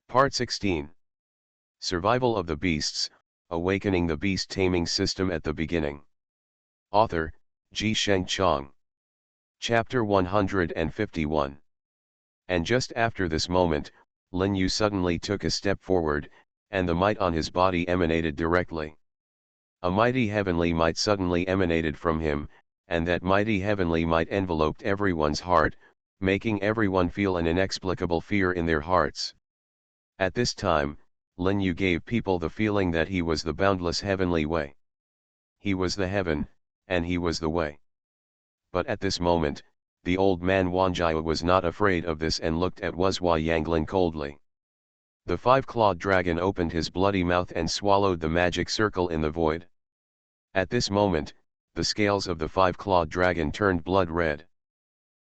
Part 16. Survival of the Beasts, Awakening the Beast Taming System at the Beginning. Author, Ji Sheng Chong. Chapter 151. And just after this moment, Lin Yu suddenly took a step forward, and the might on his body emanated directly. A mighty heavenly might suddenly emanated from him, and that mighty heavenly might enveloped everyone's heart, making everyone feel an inexplicable fear in their hearts. At this time, Lin Yu gave people the feeling that he was the boundless heavenly way. He was the heaven, and he was the way. But at this moment, the old man Wanjiao was not afraid of this and looked at Wuzhua Yanglin coldly. The five-clawed dragon opened his bloody mouth and swallowed the magic circle in the void. At this moment, the scales of the five-clawed dragon turned blood red.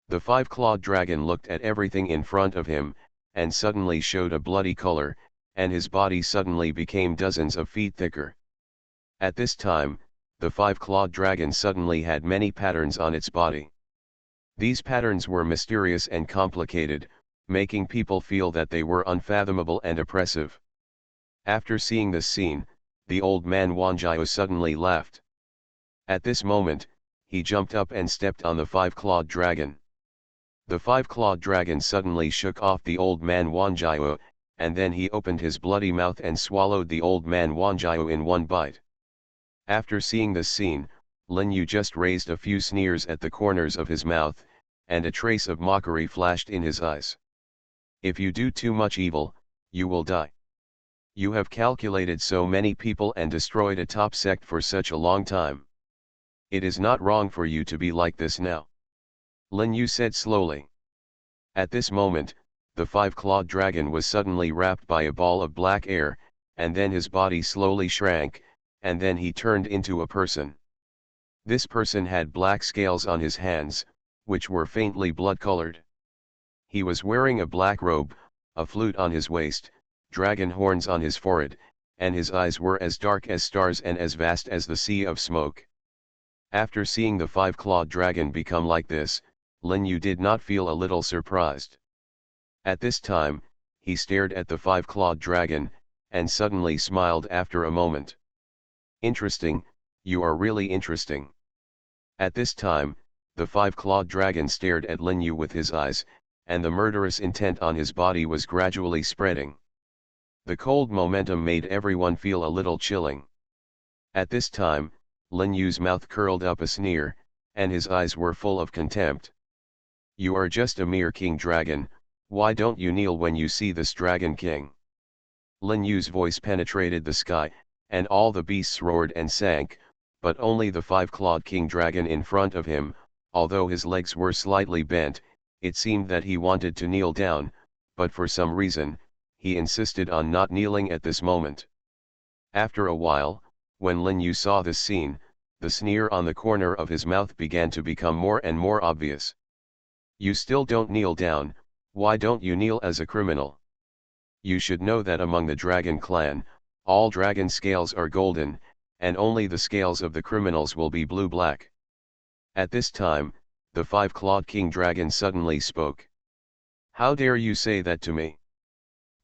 The five-clawed dragon looked at everything in front of him, and suddenly showed a bloody color, and his body suddenly became dozens of feet thicker. At this time, the five-clawed dragon suddenly had many patterns on its body. These patterns were mysterious and complicated, making people feel that they were unfathomable and oppressive. After seeing this scene, the old man Wanjiao suddenly laughed. At this moment, he jumped up and stepped on the five-clawed dragon. The five-clawed dragon suddenly shook off the old man Wanjiao, and then he opened his bloody mouth and swallowed the old man Wanjiao in one bite. After seeing this scene, Lin Yu just raised a few sneers at the corners of his mouth, and a trace of mockery flashed in his eyes. If you do too much evil, you will die. You have calculated so many people and destroyed a top sect for such a long time. It is not wrong for you to be like this now. Lin Yu said slowly. At this moment, the five-clawed dragon was suddenly wrapped by a ball of black air, and then his body slowly shrank, and then he turned into a person. This person had black scales on his hands, which were faintly blood-colored. He was wearing a black robe, a flute on his waist, dragon horns on his forehead, and his eyes were as dark as stars and as vast as the sea of smoke. After seeing the five-clawed dragon become like this, Lin Yu did not feel a little surprised. At this time, he stared at the five-clawed dragon, and suddenly smiled after a moment. Interesting, you are really interesting. At this time, the five-clawed dragon stared at Lin Yu with his eyes, and the murderous intent on his body was gradually spreading. The cold momentum made everyone feel a little chilling. At this time, Lin Yu's mouth curled up a sneer, and his eyes were full of contempt. You are just a mere king dragon, why don't you kneel when you see this dragon king? Lin Yu's voice penetrated the sky, and all the beasts roared and sank, but only the five-clawed king dragon in front of him, although his legs were slightly bent, it seemed that he wanted to kneel down, but for some reason, he insisted on not kneeling at this moment. After a while, when Lin Yu saw this scene, the sneer on the corner of his mouth began to become more and more obvious. You still don't kneel down, why don't you kneel as a criminal? You should know that among the dragon clan, all dragon scales are golden, and only the scales of the criminals will be blue-black. At this time, the five-clawed king dragon suddenly spoke. How dare you say that to me?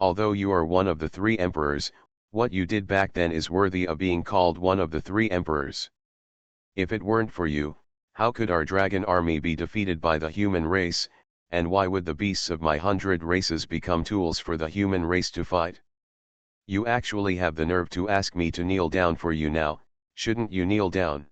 Although you are one of the three emperors, what you did back then is worthy of being called one of the three emperors. If it weren't for you, how could our dragon army be defeated by the human race, and why would the beasts of my 100 races become tools for the human race to fight? You actually have the nerve to ask me to kneel down for you now, shouldn't you kneel down?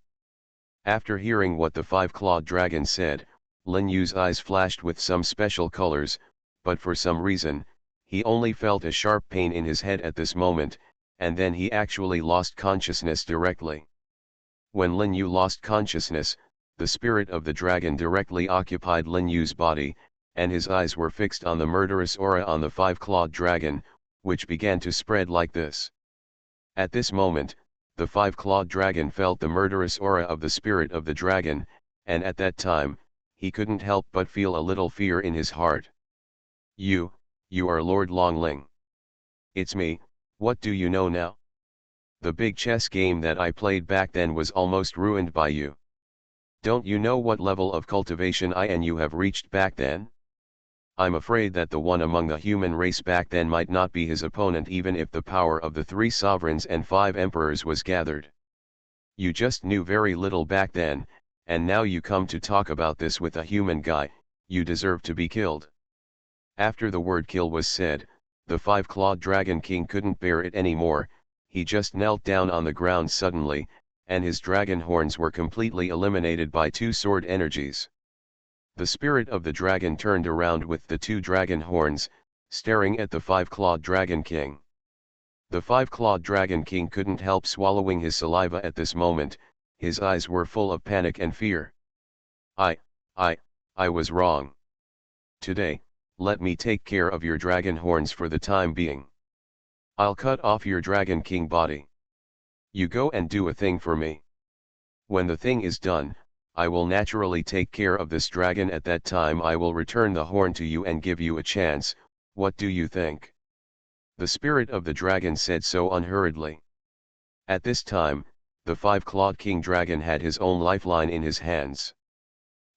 After hearing what the five-clawed dragon said, Lin Yu's eyes flashed with some special colors, but for some reason, he only felt a sharp pain in his head at this moment, and then he actually lost consciousness directly. When Lin Yu lost consciousness, the spirit of the dragon directly occupied Lin Yu's body, and his eyes were fixed on the murderous aura on the five-clawed dragon, which began to spread like this. At this moment, the five-clawed dragon felt the murderous aura of the spirit of the dragon, and at that time, he couldn't help but feel a little fear in his heart. You are Lord Longling. It's me, what do you know now? The big chess game that I played back then was almost ruined by you. Don't you know what level of cultivation I and you have reached back then? I'm afraid that the one among the human race back then might not be his opponent even if the power of the 3 sovereigns and 5 emperors was gathered. You just knew very little back then, and now you come to talk about this with a human guy. You deserve to be killed. After the word kill was said, the 5-clawed Dragon King couldn't bear it anymore. He just knelt down on the ground suddenly, and his dragon horns were completely eliminated by 2 sword energies. The spirit of the dragon turned around with the 2 dragon horns, staring at the 5-clawed Dragon King. The 5-clawed Dragon King couldn't help swallowing his saliva at this moment. His eyes were full of panic and fear. I was wrong. Today, let me take care of your dragon horns for the time being. I'll cut off your Dragon King body. You go and do a thing for me. When the thing is done, I will naturally take care of this dragon. At that time I will return the horn to you and give you a chance. What do you think? The spirit of the dragon said so unhurriedly. At this time, the 5-clawed King Dragon had his own lifeline in his hands.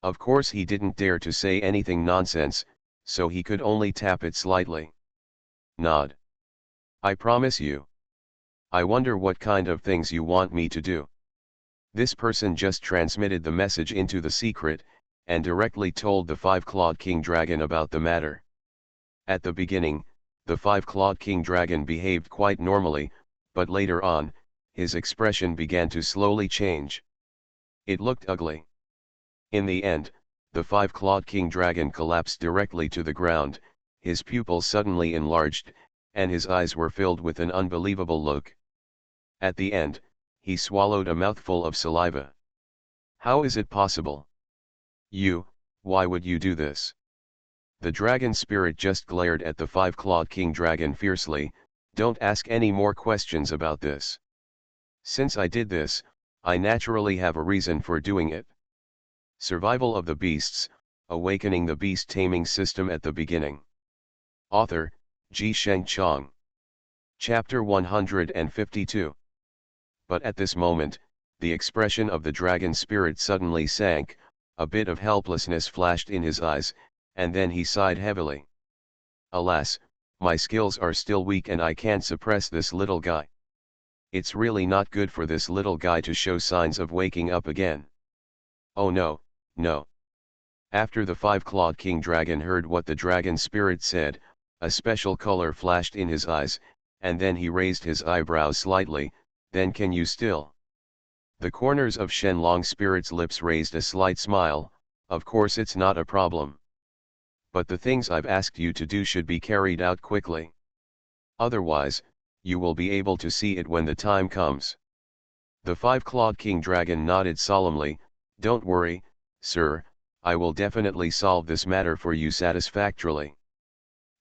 Of course he didn't dare to say anything nonsense, so he could only tap it slightly. Nod. I promise you. I wonder what kind of things you want me to do. This person just transmitted the message into the secret, and directly told the 5-clawed King Dragon about the matter. At the beginning, the 5-clawed King Dragon behaved quite normally, but later on, his expression began to slowly change. It looked ugly. In the end, the 5-clawed King Dragon collapsed directly to the ground, his pupils suddenly enlarged, and his eyes were filled with an unbelievable look. At the end, he swallowed a mouthful of saliva. How is it possible? Why would you do this? The dragon spirit just glared at the 5-clawed King Dragon fiercely. Don't ask any more questions about this. Since I did this, I naturally have a reason for doing it. Survival of the Beasts, Awakening the Beast Taming System at the beginning. Author, Ji Sheng Chong. Chapter 152. But at this moment, the expression of the dragon spirit suddenly sank, a bit of helplessness flashed in his eyes, and then he sighed heavily. Alas, my skills are still weak and I can't suppress this little guy. It's really not good for this little guy to show signs of waking up again. Oh no, no. After the 5-clawed King Dragon heard what the dragon spirit said, a special color flashed in his eyes, and then he raised his eyebrows slightly. Then can you still? The corners of Shenlong Spirit's lips raised a slight smile. Of course it's not a problem. But the things I've asked you to do should be carried out quickly. Otherwise, you will be able to see it when the time comes. The 5-clawed King Dragon nodded solemnly. Don't worry, sir, I will definitely solve this matter for you satisfactorily.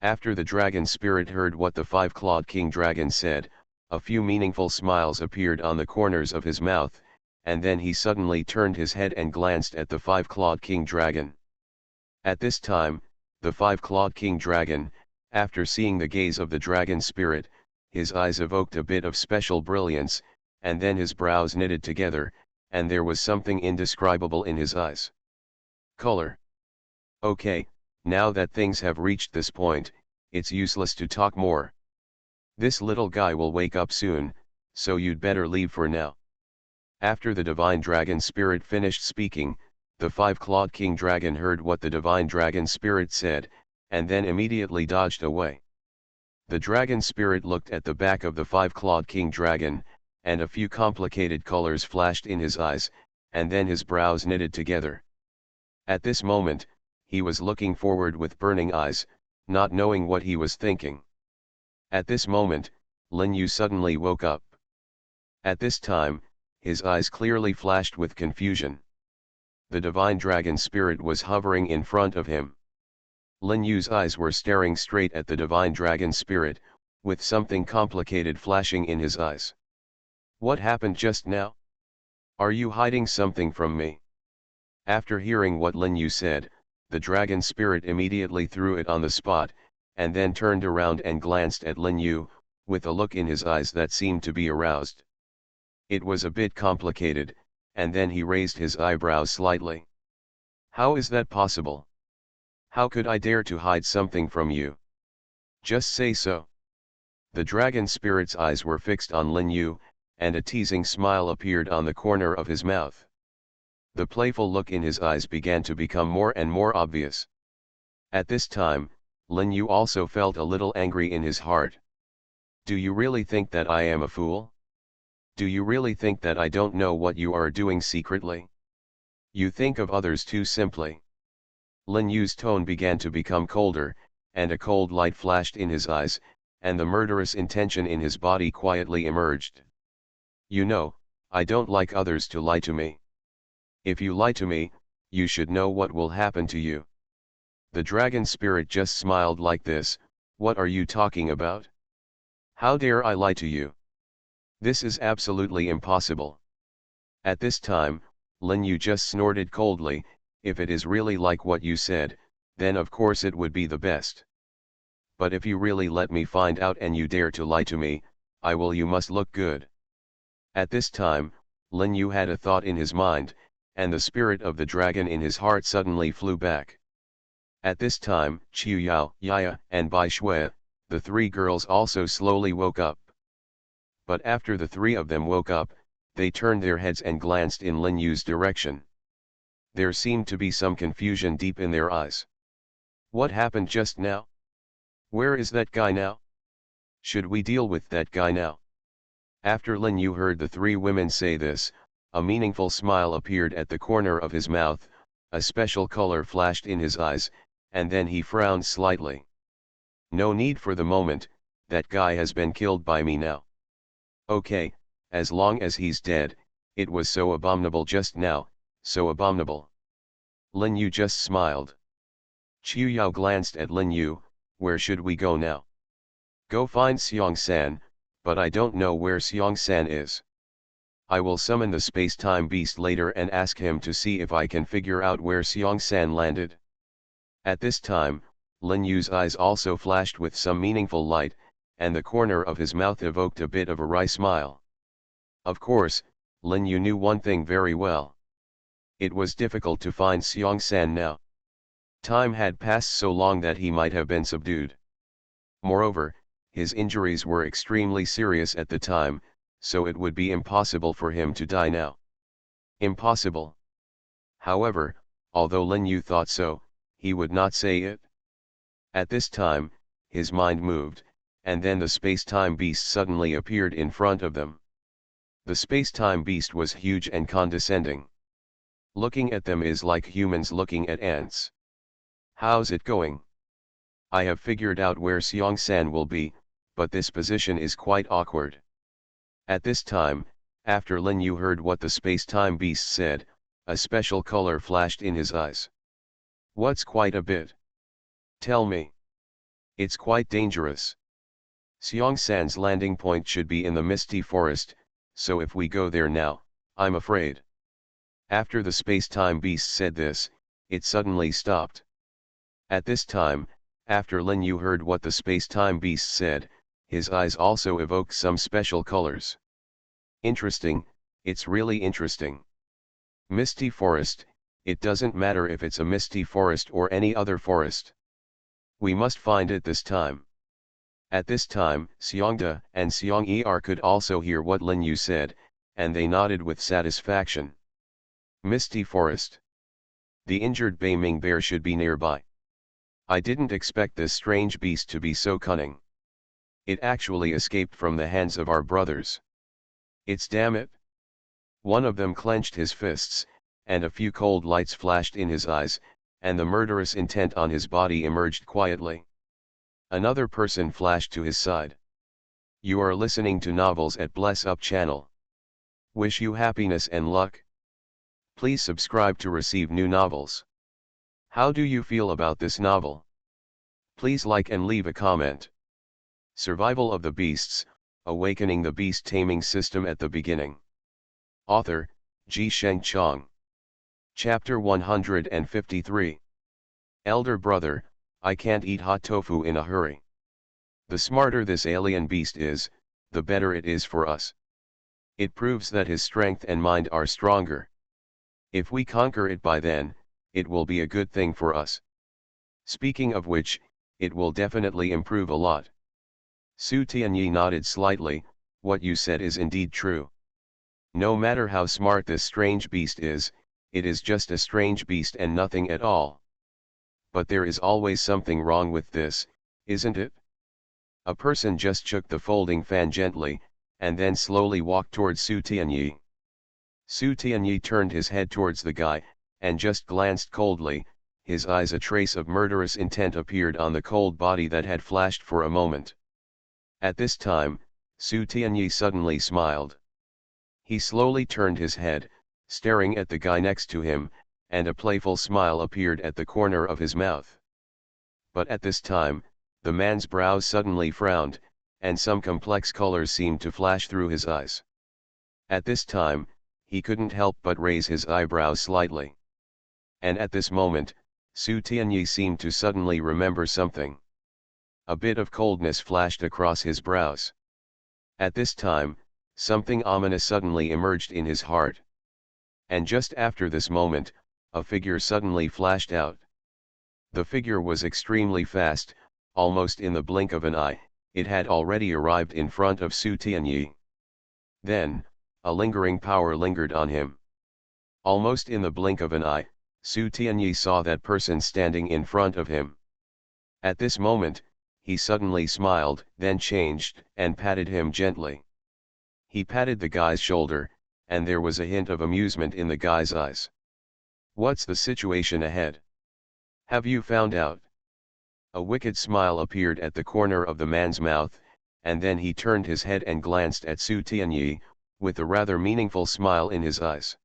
After the dragon spirit heard what the 5-clawed King Dragon said, a few meaningful smiles appeared on the corners of his mouth, and then he suddenly turned his head and glanced at the 5-clawed King Dragon. At this time, the 5-clawed King Dragon, after seeing the gaze of the dragon spirit, his eyes evoked a bit of special brilliance, and then his brows knitted together, and there was something indescribable in his eyes. Color. Okay, now that things have reached this point, it's useless to talk more. This little guy will wake up soon, so you'd better leave for now. After the divine dragon spirit finished speaking, the 5-clawed King Dragon heard what the divine dragon spirit said, and then immediately dodged away. The dragon spirit looked at the back of the 5-clawed King Dragon, and a few complicated colors flashed in his eyes, and then his brows knitted together. At this moment, he was looking forward with burning eyes, not knowing what he was thinking. At this moment, Lin Yu suddenly woke up. At this time, his eyes clearly flashed with confusion. The divine dragon spirit was hovering in front of him. Lin Yu's eyes were staring straight at the divine dragon spirit, with something complicated flashing in his eyes. What happened just now? Are you hiding something from me? After hearing what Lin Yu said, the dragon spirit immediately threw it on the spot, and then turned around and glanced at Lin Yu, with a look in his eyes that seemed to be aroused. It was a bit complicated, and then he raised his eyebrows slightly. How is that possible? How could I dare to hide something from you? Just say so. The dragon spirit's eyes were fixed on Lin Yu, and a teasing smile appeared on the corner of his mouth. The playful look in his eyes began to become more and more obvious. At this time, Lin Yu also felt a little angry in his heart. Do you really think that I am a fool? Do you really think that I don't know what you are doing secretly? You think of others too simply. Lin Yu's tone began to become colder, and a cold light flashed in his eyes, and the murderous intention in his body quietly emerged. You know, I don't like others to lie to me. If you lie to me, you should know what will happen to you. The dragon spirit just smiled like this. What are you talking about? How dare I lie to you? This is absolutely impossible. At this time, Lin Yu just snorted coldly. If it is really like what you said, then of course it would be the best. But if you really let me find out and you dare to lie to me, I will. You must look good. At this time, Lin Yu had a thought in his mind, and the spirit of the dragon in his heart suddenly flew back. At this time, Qiu Yao, Yaya, and Bai Shui, the three girls also slowly woke up. But after the three of them woke up, they turned their heads and glanced in Lin Yu's direction. There seemed to be some confusion deep in their eyes. What happened just now? Where is that guy now? Should we deal with that guy now? After Lin Yu heard the three women say this, a meaningful smile appeared at the corner of his mouth, a special color flashed in his eyes, and then he frowned slightly. No need for the moment, that guy has been killed by me now. Okay, as long as he's dead. It was so abominable just now, so abominable. Lin Yu just smiled. Qiu Yao glanced at Lin Yu. Where should we go now? Go find Xiong-san, but I don't know where Xiong-san is. I will summon the space-time beast later and ask him to see if I can figure out where Xiong-san landed. At this time, Lin Yu's eyes also flashed with some meaningful light, and the corner of his mouth evoked a bit of a wry smile. Of course, Lin Yu knew one thing very well. It was difficult to find Xiong-san now. Time had passed so long that he might have been subdued. Moreover, his injuries were extremely serious at the time, so it would be impossible for him to die now. Impossible. However, although Lin Yu thought so, he would not say it. At this time, his mind moved, and then the space-time beast suddenly appeared in front of them. The space-time beast was huge and condescending. Looking at them is like humans looking at ants. How's it going? I have figured out where Xiong-san will be, but this position is quite awkward. At this time, after Lin Yu heard what the space-time beast said, a special color flashed in his eyes. What's quite a bit? Tell me. It's quite dangerous. Xiong-san's landing point should be in the misty forest, so if we go there now, I'm afraid. After the space-time beast said this, it suddenly stopped. At this time, after Lin Yu heard what the space-time beast said, his eyes also evoked some special colors. Interesting, it's really interesting. Misty forest, it doesn't matter if it's a misty forest or any other forest. We must find it this time. At this time, Xiongda and Xiong-er could also hear what Lin Yu said, and they nodded with satisfaction. Misty forest. The injured Beiming bear should be nearby. I didn't expect this strange beast to be so cunning. It actually escaped from the hands of our brothers. It's damn it. One of them clenched his fists, and a few cold lights flashed in his eyes, and the murderous intent on his body emerged quietly. Another person flashed to his side. You are listening to novels at Bless Up channel. Wish you happiness and luck. Please subscribe to receive new novels. How do you feel about this novel? Please like and leave a comment. Survival of the Beasts, Awakening the Beast Taming System at the Beginning. Author, Ji Sheng Chong. Chapter 153. Elder brother, I can't eat hot tofu in a hurry. The smarter this alien beast is, the better it is for us. It proves that his strength and mind are stronger. If we conquer it by then, it will be a good thing for us. Speaking of which, it will definitely improve a lot. Su Tianyi nodded slightly. What you said is indeed true. No matter how smart this strange beast is, it is just a strange beast and nothing at all. But there is always something wrong with this, isn't it? A person just shook the folding fan gently, and then slowly walked towards Su Tianyi. Su Tianyi turned his head towards the guy, and just glanced coldly. His eyes, a trace of murderous intent appeared on the cold body that had flashed for a moment. At this time, Su Tianyi suddenly smiled. He slowly turned his head, staring at the guy next to him, and a playful smile appeared at the corner of his mouth. But at this time, the man's brows suddenly frowned, and some complex colors seemed to flash through his eyes. At this time, he couldn't help but raise his eyebrows slightly. And at this moment, Su Tianyi seemed to suddenly remember something. A bit of coldness flashed across his brows. At this time, something ominous suddenly emerged in his heart. And just after this moment, a figure suddenly flashed out. The figure was extremely fast, almost in the blink of an eye, it had already arrived in front of Su Tianyi. Then, a lingering power lingered on him. Almost in the blink of an eye, Su Tianyi saw that person standing in front of him. At this moment, he suddenly smiled, then changed, and patted him gently. He patted the guy's shoulder, and there was a hint of amusement in the guy's eyes. What's the situation ahead? Have you found out? A wicked smile appeared at the corner of the man's mouth, and then he turned his head and glanced at Su Tianyi, with a rather meaningful smile in his eyes.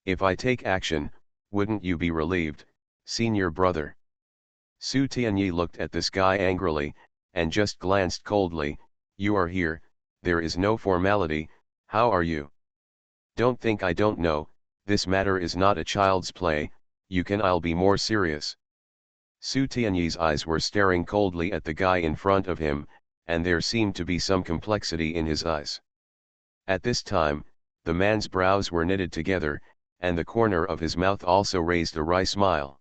If I take action, wouldn't you be relieved, senior brother? Su Tianyi looked at this guy angrily, and just glanced coldly. You are here, there is no formality, how are you? Don't think I don't know, this matter is not a child's play, I'll be more serious. Su Tianyi's eyes were staring coldly at the guy in front of him, and there seemed to be some complexity in his eyes. At this time, the man's brows were knitted together, and the corner of his mouth also raised a wry smile.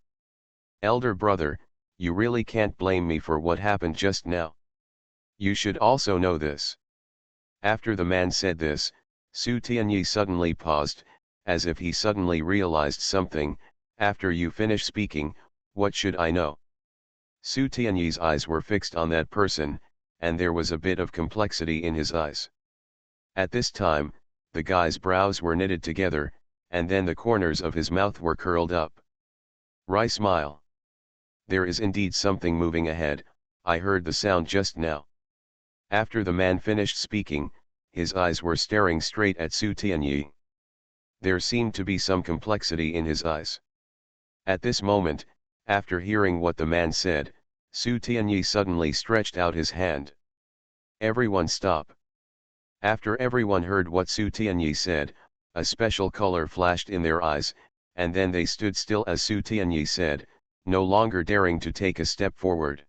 Elder brother, you really can't blame me for what happened just now. You should also know this. After the man said this, Su Tianyi suddenly paused, as if he suddenly realized something. After you finish speaking, what should I know? Su Tianyi's eyes were fixed on that person, and there was a bit of complexity in his eyes. At this time, the guy's brows were knitted together, and then the corners of his mouth were curled up. Wry smile. There is indeed something moving ahead, I heard the sound just now. After the man finished speaking, his eyes were staring straight at Su Tianyi. There seemed to be some complexity in his eyes. At this moment, after hearing what the man said, Su Tianyi suddenly stretched out his hand. Everyone stop. After everyone heard what Su Tianyi said, a special color flashed in their eyes, and then they stood still as Su Tianyi said, no longer daring to take a step forward.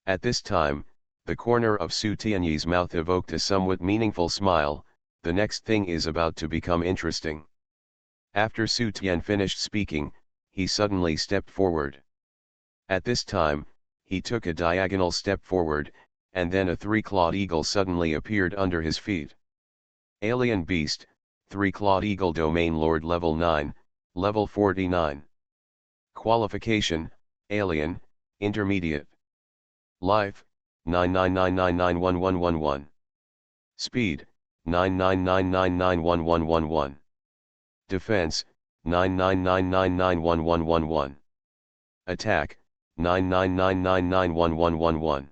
At this time, the corner of Su Tianyi's mouth evoked a somewhat meaningful smile. The next thing is about to become interesting. After Su Tian finished speaking, he suddenly stepped forward. At this time, he took a diagonal step forward, and then a three-clawed eagle suddenly appeared under his feet. Alien Beast, Three-Clawed Eagle Domain Lord Level 9, Level 49. Qualification, Alien, Intermediate. Life, 999991111. Speed, 999991111. Defense, 999991111. Attack, 999991111.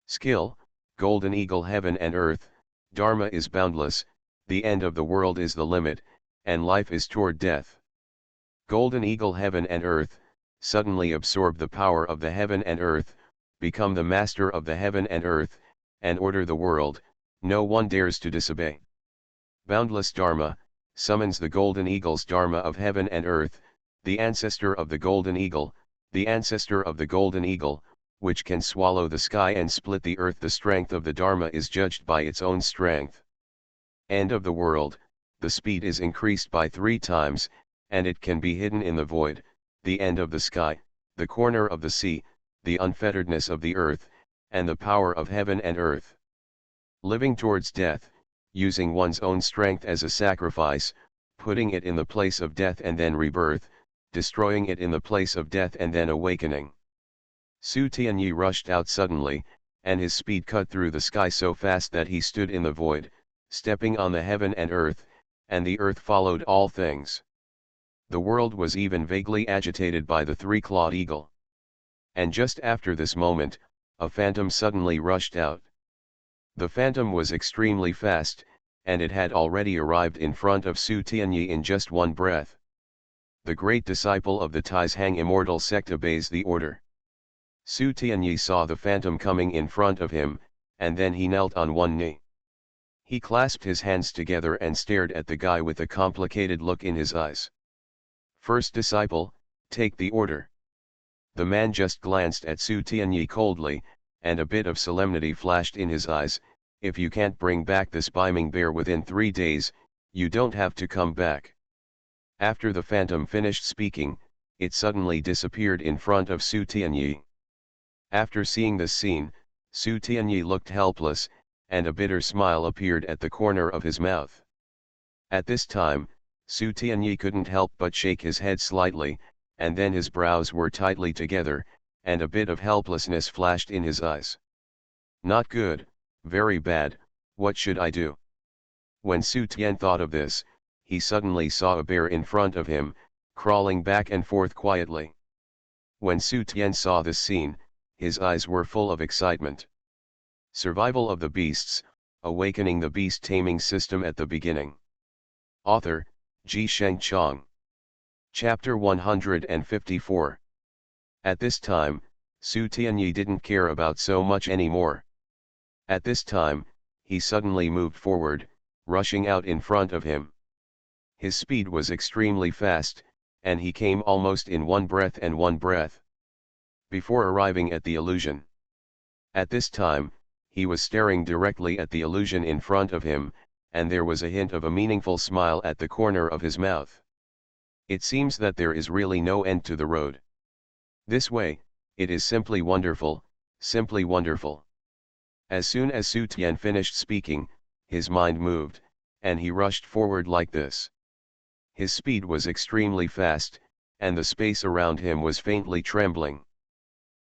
Skill, Golden Eagle Heaven and Earth, Dharma is boundless, the end of the world is the limit, and life is toward death. Golden Eagle Heaven and Earth, suddenly absorb the power of the heaven and earth, become the master of the heaven and earth, and order the world, no one dares to disobey. Boundless Dharma, summons the Golden Eagle's Dharma of heaven and earth, the ancestor of the Golden Eagle, the ancestor of the Golden Eagle, which can swallow the sky and split the earth. The strength of the Dharma is judged by its own strength. End of the world, the speed is increased by 3 times, and it can be hidden in the void. The end of the sky, the corner of the sea, the unfetteredness of the earth, and the power of heaven and earth. Living towards death, using one's own strength as a sacrifice, putting it in the place of death and then rebirth, destroying it in the place of death and then awakening. Su Tianyi rushed out suddenly, and his speed cut through the sky so fast that he stood in the void, stepping on the heaven and the earth followed all things. The world was even vaguely agitated by the three-clawed eagle. And just after this moment, a phantom suddenly rushed out. The phantom was extremely fast, and it had already arrived in front of Su Tianyi in just one breath. The great disciple of the Taizhang immortal sect obeys the order. Su Tianyi saw the phantom coming in front of him, and then he knelt on one knee. He clasped his hands together and stared at the guy with a complicated look in his eyes. First disciple, take the order. The man just glanced at Su Tianyi coldly, and a bit of solemnity flashed in his eyes. If you can't bring back this Beiming bear within 3 days, you don't have to come back. After the phantom finished speaking, it suddenly disappeared in front of Su Tianyi. After seeing this scene, Su Tianyi looked helpless, and a bitter smile appeared at the corner of his mouth. At this time, Su Tianyi couldn't help but shake his head slightly, and then his brows were tightly together, and a bit of helplessness flashed in his eyes. Not good, very bad, what should I do? When Su Tian thought of this, he suddenly saw a bear in front of him, crawling back and forth quietly. When Su Tian saw this scene, his eyes were full of excitement. Survival of the Beasts, Awakening the Beast Taming System at the Beginning. Author, Ji Chang. Chapter 154. At this time, Su Tianyi didn't care about so much anymore. At this time, he suddenly moved forward, rushing out in front of him. His speed was extremely fast, and he came almost in one breath, before arriving at the illusion. At this time, he was staring directly at the illusion in front of him, and there was a hint of a meaningful smile at the corner of his mouth. It seems that there is really no end to the road. This way, it is simply wonderful, simply wonderful. As soon as Su Tian finished speaking, his mind moved, and he rushed forward like this. His speed was extremely fast, and the space around him was faintly trembling.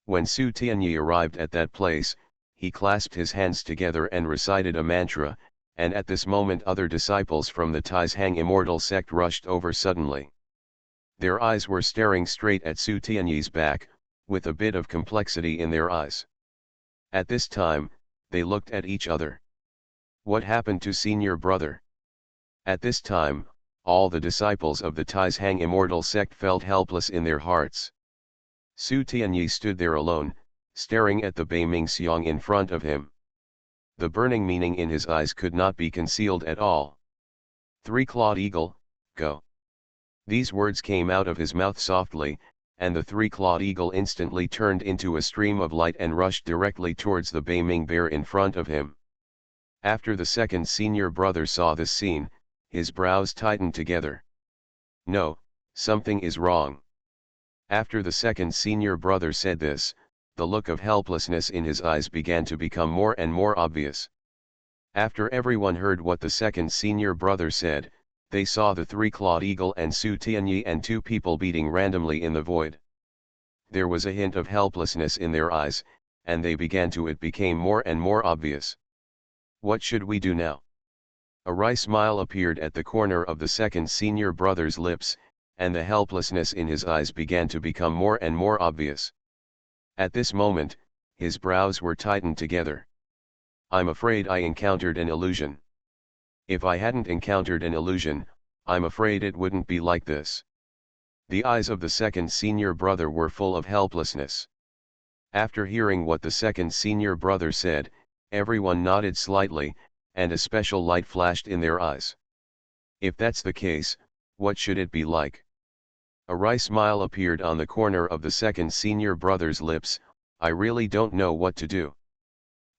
When Su Tianyi arrived at that place, he clasped his hands together and recited a mantra, and at this moment other disciples from the Taizhang immortal sect rushed over suddenly. Their eyes were staring straight at Su Tianyi's back, with a bit of complexity in their eyes. At this time, they looked at each other. What happened to senior brother? At this time, all the disciples of the Taizhang immortal sect felt helpless in their hearts. Su Tianyi stood there alone, staring at the Beiming Xiang in front of him. The burning meaning in his eyes could not be concealed at all. Three-clawed eagle, go. These words came out of his mouth softly, and the three-clawed eagle instantly turned into a stream of light and rushed directly towards the Beiming bear in front of him. After the second senior brother saw this scene, his brows tightened together. No, something is wrong. After the second senior brother said this, the look of helplessness in his eyes began to become more and more obvious. After everyone heard what the second senior brother said, they saw the three-clawed eagle and Su Tianyi and 2 people beating randomly in the void. There was a hint of helplessness in their eyes, and it became more and more obvious. What should we do now? A wry smile appeared at the corner of the second senior brother's lips, and the helplessness in his eyes began to become more and more obvious. At this moment, his brows were tightened together. I'm afraid I encountered an illusion. If I hadn't encountered an illusion, I'm afraid it wouldn't be like this. The eyes of the second senior brother were full of helplessness. After hearing what the second senior brother said, everyone nodded slightly, and a special light flashed in their eyes. If that's the case, what should it be like? A wry smile appeared on the corner of the second senior brother's lips. I really don't know what to do.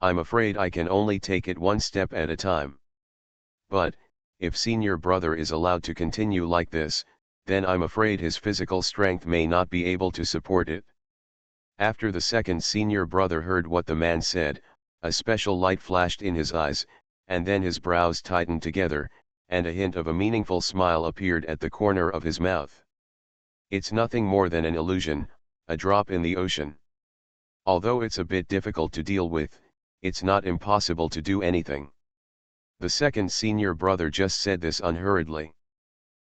I'm afraid I can only take it one step at a time. But, if senior brother is allowed to continue like this, then I'm afraid his physical strength may not be able to support it. After the second senior brother heard what the man said, a special light flashed in his eyes, and then his brows tightened together, and a hint of a meaningful smile appeared at the corner of his mouth. It's nothing more than an illusion, a drop in the ocean. Although it's a bit difficult to deal with, it's not impossible to do anything. The second senior brother just said this unhurriedly.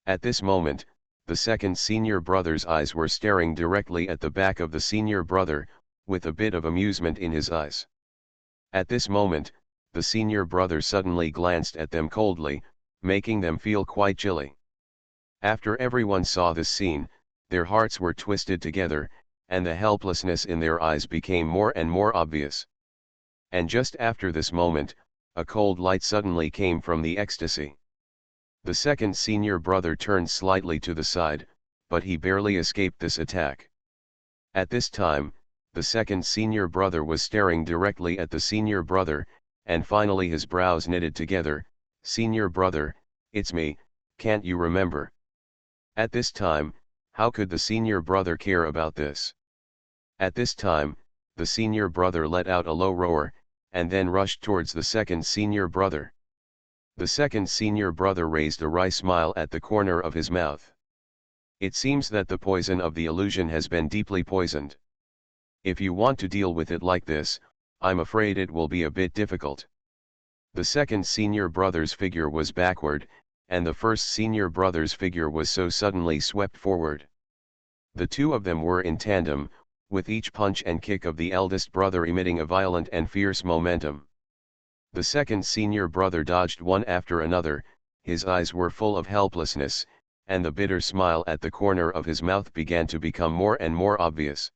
At this moment, the second senior brother's eyes were staring directly at the back of the senior brother, with a bit of amusement in his eyes. At this moment, the senior brother suddenly glanced at them coldly, making them feel quite chilly. After everyone saw this scene, their hearts were twisted together, and the helplessness in their eyes became more and more obvious. And just after this moment, a cold light suddenly came from the ecstasy. The second senior brother turned slightly to the side, but he barely escaped this attack. At this time, the second senior brother was staring directly at the senior brother, and finally his brows knitted together. "Senior brother, it's me, can't you remember?" At this time, how could the senior brother care about this? At this time, the senior brother let out a low roar, and then rushed towards the second senior brother. The second senior brother raised a wry smile at the corner of his mouth. It seems that the poison of the illusion has been deeply poisoned. If you want to deal with it like this, I'm afraid it will be a bit difficult. The second senior brother's figure was backward, and the first senior brother's figure was so suddenly swept forward. The two of them were in tandem, with each punch and kick of the eldest brother emitting a violent and fierce momentum. The second senior brother dodged one after another, his eyes were full of helplessness, and the bitter smile at the corner of his mouth began to become more and more obvious.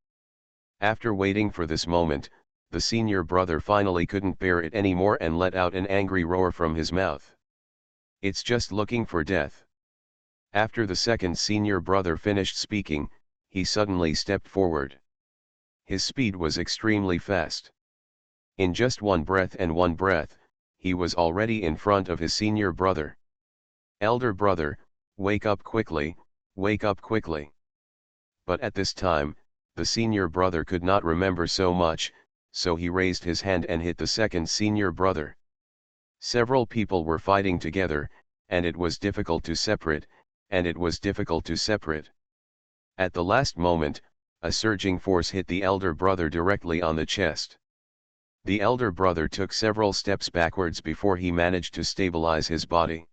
After waiting for this moment, the senior brother finally couldn't bear it anymore and let out an angry roar from his mouth. "It's just looking for death." After the second senior brother finished speaking, he suddenly stepped forward. His speed was extremely fast. In just one breath, he was already in front of his senior brother. "Elder brother, wake up quickly, wake up quickly." But at this time, the senior brother could not remember so much, so he raised his hand and hit the second senior brother. Several people were fighting together, and it was difficult to separate. At the last moment, a surging force hit the elder brother directly on the chest. The elder brother took several steps backwards before he managed to stabilize his body.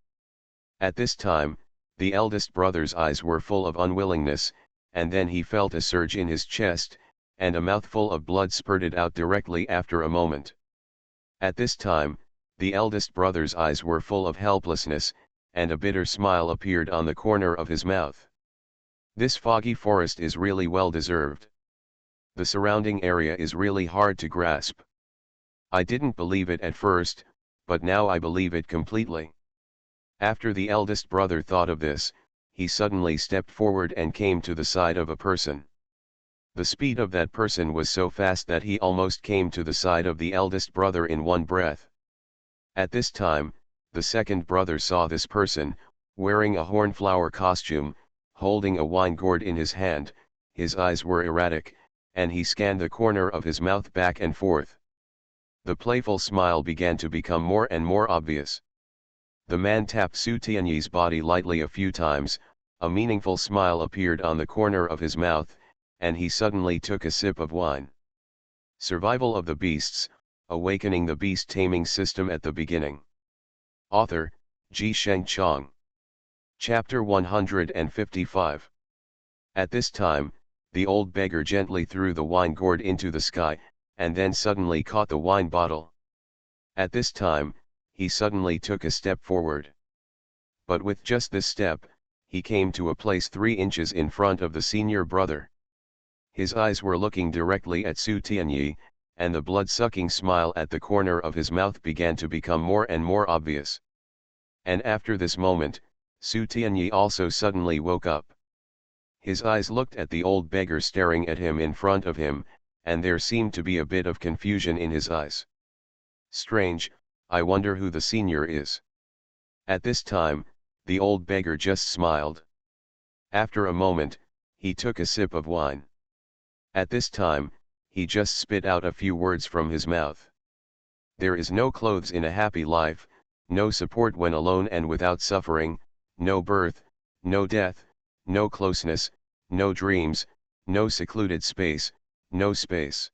At this time, the eldest brother's eyes were full of unwillingness, and then he felt a surge in his chest, and a mouthful of blood spurted out directly after a moment. At this time, the eldest brother's eyes were full of helplessness, and a bitter smile appeared on the corner of his mouth. This foggy forest is really well deserved. The surrounding area is really hard to grasp. I didn't believe it at first, but now I believe it completely. After the eldest brother thought of this, he suddenly stepped forward and came to the side of a person. The speed of that person was so fast that he almost came to the side of the eldest brother in one breath. At this time, the second brother saw this person, wearing a hornflower costume, holding a wine gourd in his hand. His eyes were erratic, and he scanned the corner of his mouth back and forth. The playful smile began to become more and more obvious. The man tapped Su Tianyi's body lightly a few times, a meaningful smile appeared on the corner of his mouth, and he suddenly took a sip of wine. Survival of the Beasts, Awakening the Beast Taming System at the Beginning. Author, Ji Sheng Chong. Chapter 155. At this time, the old beggar gently threw the wine gourd into the sky, and then suddenly caught the wine bottle. At this time, he suddenly took a step forward. But with just this step, he came to a place 3 inches in front of the senior brother. His eyes were looking directly at Su Tianyi, and the blood-sucking smile at the corner of his mouth began to become more and more obvious. And after this moment, Su Tianyi also suddenly woke up. His eyes looked at the old beggar staring at him in front of him, and there seemed to be a bit of confusion in his eyes. "Strange, I wonder who the senior is." At this time, the old beggar just smiled. After a moment, he took a sip of wine. At this time, he just spit out a few words from his mouth. There is no clothes in a happy life, no support when alone and without suffering, no birth, no death, no closeness, no dreams, no secluded space, no space.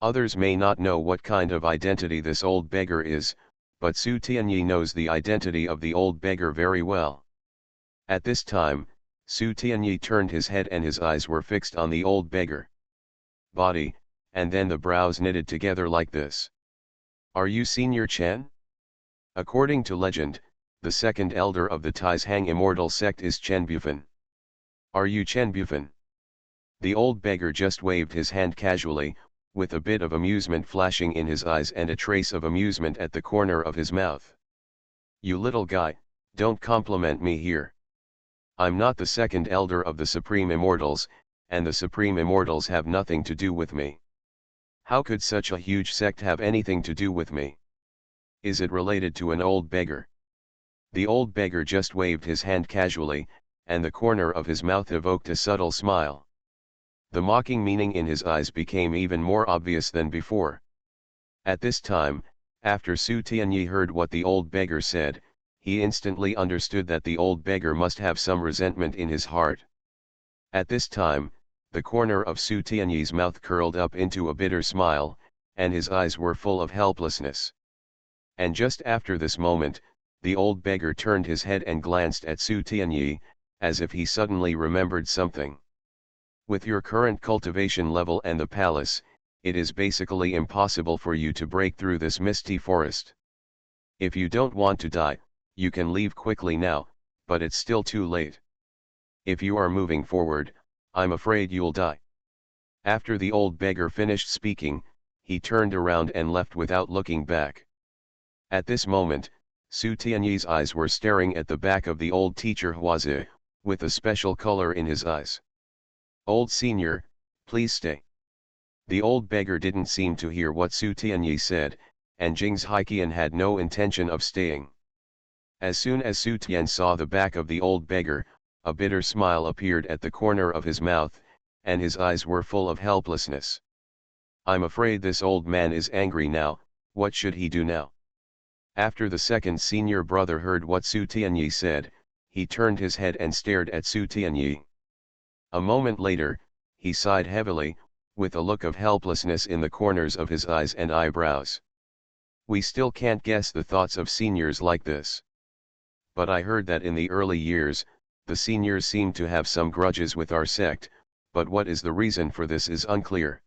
Others may not know what kind of identity this old beggar is, but Su Tianyi knows the identity of the old beggar very well. At this time, Su Tianyi turned his head and his eyes were fixed on the old beggar. Body, and then the brows knitted together like this. Are you Senior Chen? According to legend, the second elder of the Taizhang immortal sect is Chen Bufan. Are you Chen Bufan? The old beggar just waved his hand casually, with a bit of amusement flashing in his eyes and a trace of amusement at the corner of his mouth. You little guy, don't compliment me here. I'm not the second elder of the Supreme Immortals, and the Supreme Immortals have nothing to do with me. How could such a huge sect have anything to do with me? Is it related to an old beggar? The old beggar just waved his hand casually, and the corner of his mouth evoked a subtle smile. The mocking meaning in his eyes became even more obvious than before. At this time, after Su Tianyi heard what the old beggar said, he instantly understood that the old beggar must have some resentment in his heart. At this time, the corner of Su Tianyi's mouth curled up into a bitter smile, and his eyes were full of helplessness. And just after this moment, the old beggar turned his head and glanced at Su Tianyi, as if he suddenly remembered something. With your current cultivation level and the palace, it is basically impossible for you to break through this misty forest. If you don't want to die, you can leave quickly now, but it's still too late. If you are moving forward, I'm afraid you'll die. After the old beggar finished speaking, he turned around and left without looking back. At this moment, Su Tianyi's eyes were staring at the back of the old teacher Huazi, with a special color in his eyes. Old senior, please stay. The old beggar didn't seem to hear what Su Tianyi said, and Jing's Haiqian had no intention of staying. As soon as Su Tian saw the back of the old beggar, a bitter smile appeared at the corner of his mouth, and his eyes were full of helplessness. I'm afraid this old man is angry now, what should he do now? After the second senior brother heard what Su Tianyi said, he turned his head and stared at Su Tianyi. A moment later, he sighed heavily, with a look of helplessness in the corners of his eyes and eyebrows. We still can't guess the thoughts of seniors like this. But I heard that in the early years, the seniors seem to have some grudges with our sect, but what is the reason for this is unclear.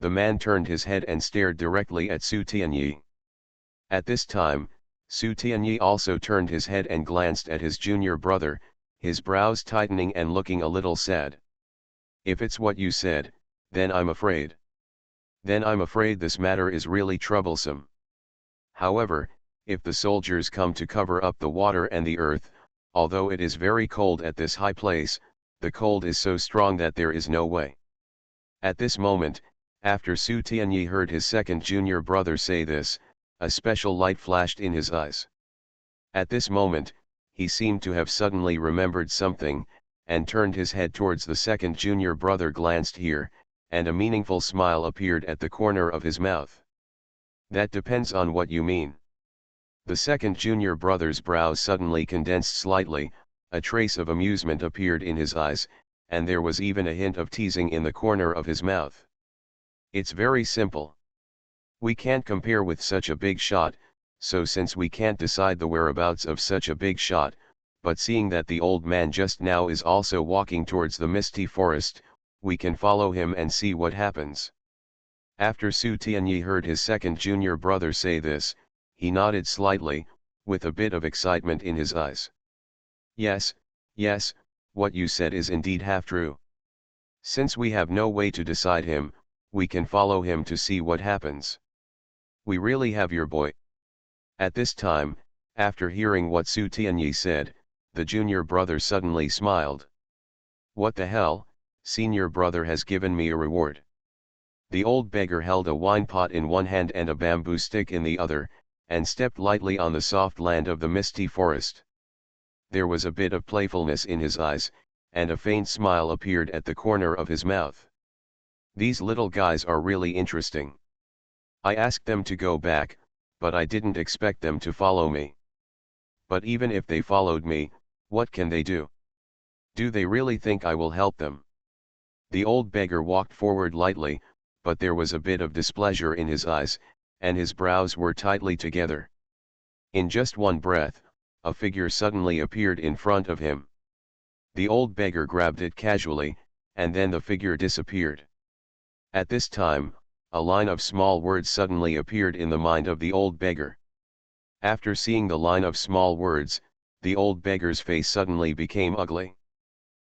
The man turned his head and stared directly at Su Tianyi. At this time, Su Tianyi also turned his head and glanced at his junior brother, his brows tightening and looking a little sad. If it's what you said, then I'm afraid. Then I'm afraid this matter is really troublesome. However, if the soldiers come to cover up the water and the earth, although it is very cold at this high place, the cold is so strong that there is no way. At this moment, after Su Tianyi heard his second junior brother say this, a special light flashed in his eyes. At this moment, he seemed to have suddenly remembered something, and turned his head towards the second junior brother glanced here, and a meaningful smile appeared at the corner of his mouth. That depends on what you mean. The second junior brother's brows suddenly condensed slightly, a trace of amusement appeared in his eyes, and there was even a hint of teasing in the corner of his mouth. It's very simple. We can't compare with such a big shot, so since we can't decide the whereabouts of such a big shot, but seeing that the old man just now is also walking towards the misty forest, we can follow him and see what happens. After Su Tianyi heard his second junior brother say this, he nodded slightly, with a bit of excitement in his eyes. Yes, yes, what you said is indeed half true. Since we have no way to decide him, we can follow him to see what happens. We really have your boy. At this time, after hearing what Su Tianyi said, the junior brother suddenly smiled. What the hell, senior brother has given me a reward. The old beggar held a wine pot in one hand and a bamboo stick in the other, and stepped lightly on the soft land of the misty forest. There was a bit of playfulness in his eyes, and a faint smile appeared at the corner of his mouth. These little guys are really interesting. I asked them to go back, but I didn't expect them to follow me. But even if they followed me, what can they do? Do they really think I will help them? The old beggar walked forward lightly, but there was a bit of displeasure in his eyes, and his brows were tightly together. In just one breath, a figure suddenly appeared in front of him. The old beggar grabbed it casually, and then the figure disappeared. At this time, a line of small words suddenly appeared in the mind of the old beggar. After seeing the line of small words, the old beggar's face suddenly became ugly.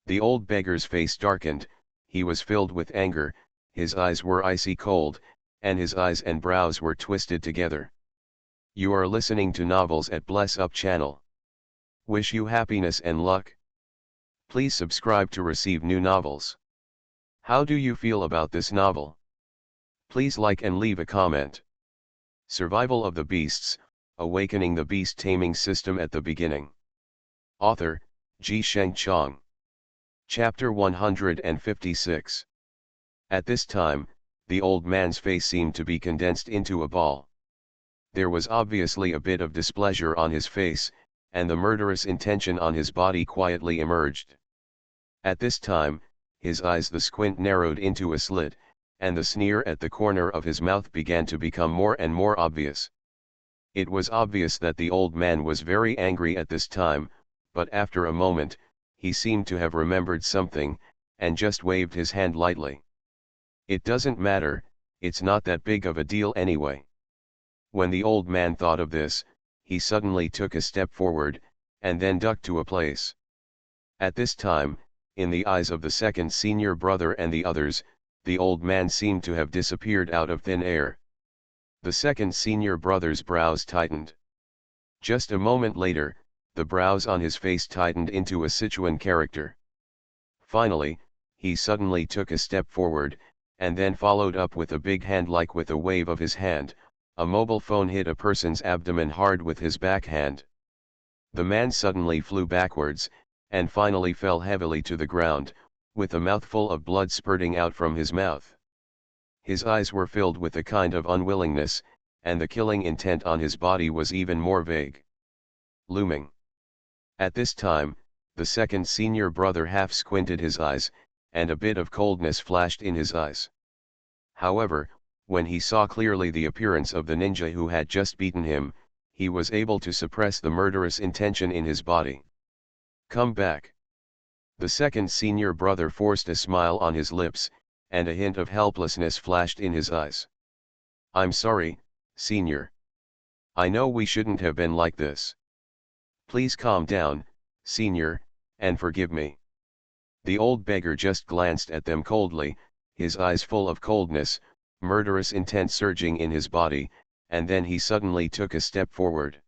The old beggar's face darkened, he was filled with anger, his eyes were icy cold, and his eyes and brows were twisted together. You are listening to novels at Bless Up channel. Wish you happiness and luck. Please subscribe to receive new novels. How do you feel about this novel? Please like and leave a comment. Survival of the Beasts, Awakening the Beast Taming System at the Beginning. Author, Ji-Sheng Chong. Chapter 156. At this time, the old man's face seemed to be condensed into a ball. There was obviously a bit of displeasure on his face, and the murderous intention on his body quietly emerged. At this time, his eyes the squint narrowed into a slit, and the sneer at the corner of his mouth began to become more and more obvious. It was obvious that the old man was very angry at this time, but after a moment, he seemed to have remembered something, and just waved his hand lightly. It doesn't matter, it's not that big of a deal anyway. When the old man thought of this, he suddenly took a step forward, and then ducked to a place. At this time, in the eyes of the second senior brother and the others, the old man seemed to have disappeared out of thin air. The second senior brother's brows tightened. Just a moment later, the brows on his face tightened into a Sichuan character. Finally, he suddenly took a step forward, and then followed up with a big hand like with a wave of his hand. A mobile phone hit a person's abdomen hard with his backhand. The man suddenly flew backwards, and finally fell heavily to the ground, with a mouthful of blood spurting out from his mouth. His eyes were filled with a kind of unwillingness, and the killing intent on his body was even more vague. Looming. At this time, the second senior brother half squinted his eyes, and a bit of coldness flashed in his eyes. However, when he saw clearly the appearance of the ninja who had just beaten him, he was able to suppress the murderous intention in his body. Come back. The second senior brother forced a smile on his lips, and a hint of helplessness flashed in his eyes. I'm sorry, senior. I know we shouldn't have been like this. Please calm down, senior, and forgive me. The old beggar just glanced at them coldly, his eyes full of coldness, murderous intent surging in his body, and then he suddenly took a step forward.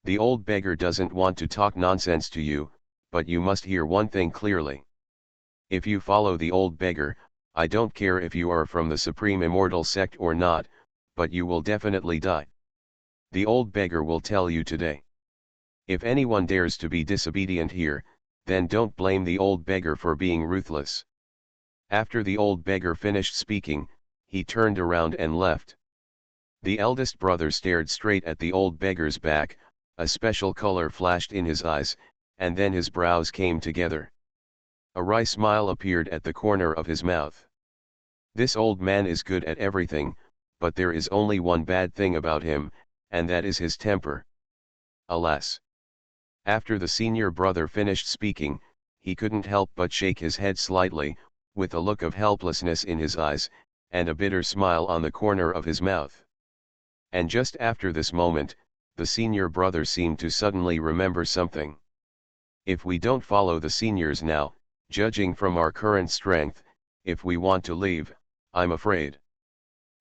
The old beggar doesn't want to talk nonsense to you, but you must hear one thing clearly. If you follow the old beggar, I don't care if you are from the Supreme Immortal Sect or not, but you will definitely die. The old beggar will tell you today. If anyone dares to be disobedient here, then don't blame the old beggar for being ruthless. After the old beggar finished speaking, he turned around and left. The eldest brother stared straight at the old beggar's back, a special color flashed in his eyes, and then his brows came together. A wry smile appeared at the corner of his mouth. This old man is good at everything, but there is only one bad thing about him, and that is his temper. Alas! After the senior brother finished speaking, he couldn't help but shake his head slightly, with a look of helplessness in his eyes, and a bitter smile on the corner of his mouth. And just after this moment, the senior brother seemed to suddenly remember something. If we don't follow the seniors now, judging from our current strength, if we want to leave, I'm afraid.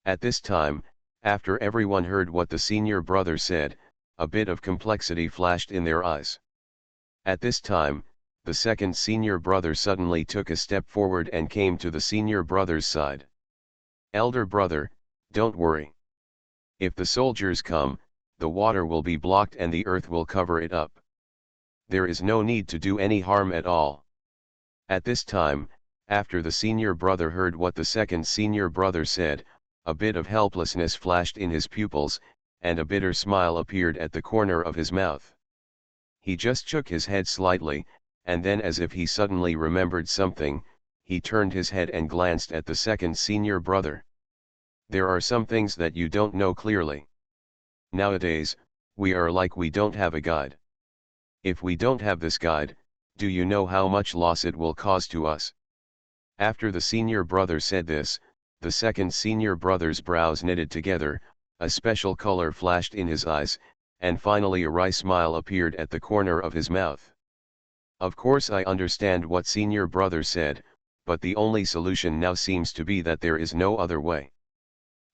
At this time, after everyone heard what the senior brother said, a bit of complexity flashed in their eyes. At this time, the second senior brother suddenly took a step forward and came to the senior brother's side. Elder brother, don't worry. If the soldiers come, the water will be blocked and the earth will cover it up. There is no need to do any harm at all. At this time, After the senior brother heard what the second senior brother said, a bit of helplessness flashed in his pupils, and a bitter smile appeared at the corner of his mouth. He just shook his head slightly, and then, as if he suddenly remembered something, he turned his head and glanced at the second senior brother. There are some things that you don't know clearly. Nowadays, we are like we don't have a guide. If we don't have this guide, do you know how much loss it will cause to us? After the senior brother said this, the second senior brother's brows knitted together, a special color flashed in his eyes, and finally a wry smile appeared at the corner of his mouth. Of course I understand what senior brother said, but the only solution now seems to be that there is no other way.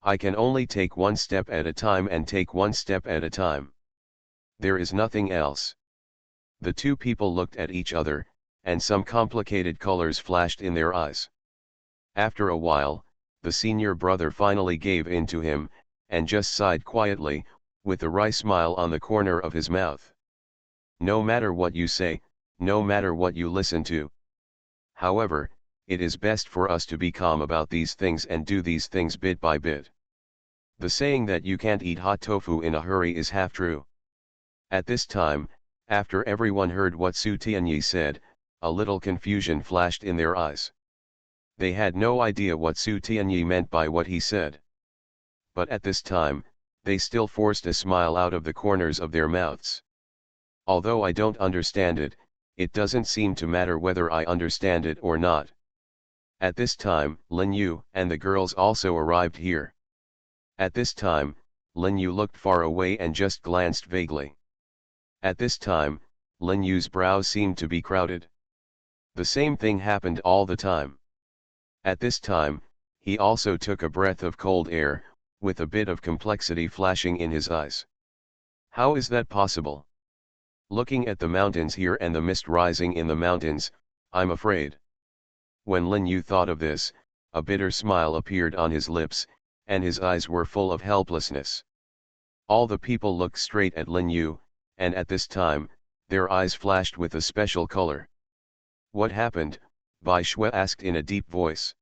I can only take one step at a time and take one step at a time. There is nothing else. The two people looked at each other, and some complicated colors flashed in their eyes. After a while, the senior brother finally gave in to him, and just sighed quietly, with a wry smile on the corner of his mouth. No matter what you say, no matter what you listen to. However, it is best for us to be calm about these things and do these things bit by bit. The saying that you can't eat hot tofu in a hurry is half true. At this time, after everyone heard what Su Tianyi said, a little confusion flashed in their eyes. They had no idea what Su Tianyi meant by what he said. But at this time, they still forced a smile out of the corners of their mouths. Although I don't understand it, it doesn't seem to matter whether I understand it or not. At this time, Lin Yu and the girls also arrived here. At this time, Lin Yu looked far away and just glanced vaguely. At this time, Lin Yu's brows seemed to be crowded. The same thing happened all the time. At this time, he also took a breath of cold air, with a bit of complexity flashing in his eyes. How is that possible? Looking at the mountains here and the mist rising in the mountains, I'm afraid. When Lin Yu thought of this, a bitter smile appeared on his lips, and his eyes were full of helplessness. All the people looked straight at Lin Yu, and at this time, their eyes flashed with a special color. What happened? Bai Shui asked in a deep voice.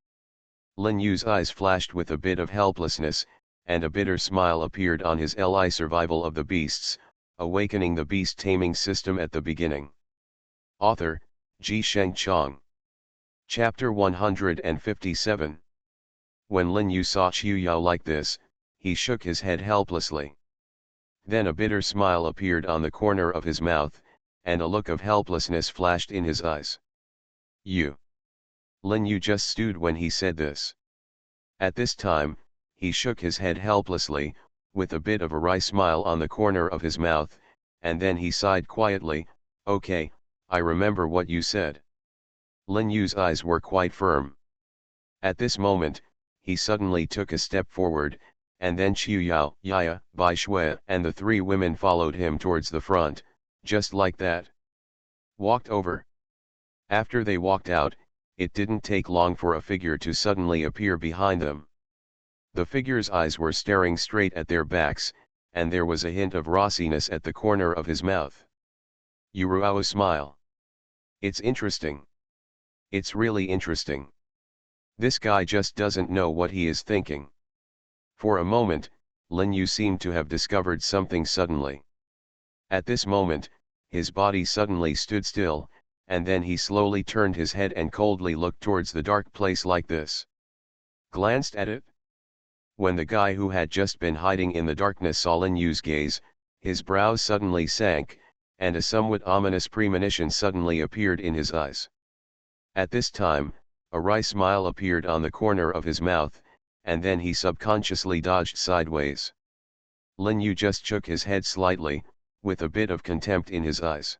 Lin Yu's eyes flashed with a bit of helplessness, and a bitter smile appeared on his li survival of the beasts, awakening the beast taming system at the beginning. Author, Ji Sheng Chong. Chapter 157. When Lin Yu saw Qiu Yao like this, he shook his head helplessly. Then a bitter smile appeared on the corner of his mouth, and a look of helplessness flashed in his eyes. You. Lin Yu just stewed when he said this. At this time, he shook his head helplessly, with a bit of a wry smile on the corner of his mouth, and then he sighed quietly, "Okay, I remember what you said." Lin Yu's eyes were quite firm. At this moment, he suddenly took a step forward, and then Qiu Yao, Yaya, Bai Shui and the three women followed him towards the front, just like that. Walked over. After they walked out, it didn't take long for a figure to suddenly appear behind them. The figure's eyes were staring straight at their backs, and there was a hint of rossiness at the corner of his mouth. Yuruao smile. It's interesting. It's really interesting. This guy just doesn't know what he is thinking. For a moment, Lin Yu seemed to have discovered something suddenly. At this moment, his body suddenly stood still, and then he slowly turned his head and coldly looked towards the dark place like this. Glanced at it. When the guy who had just been hiding in the darkness saw Lin Yu's gaze, his brows suddenly sank, and a somewhat ominous premonition suddenly appeared in his eyes. At this time, a wry smile appeared on the corner of his mouth, and then he subconsciously dodged sideways. Lin Yu just shook his head slightly, with a bit of contempt in his eyes.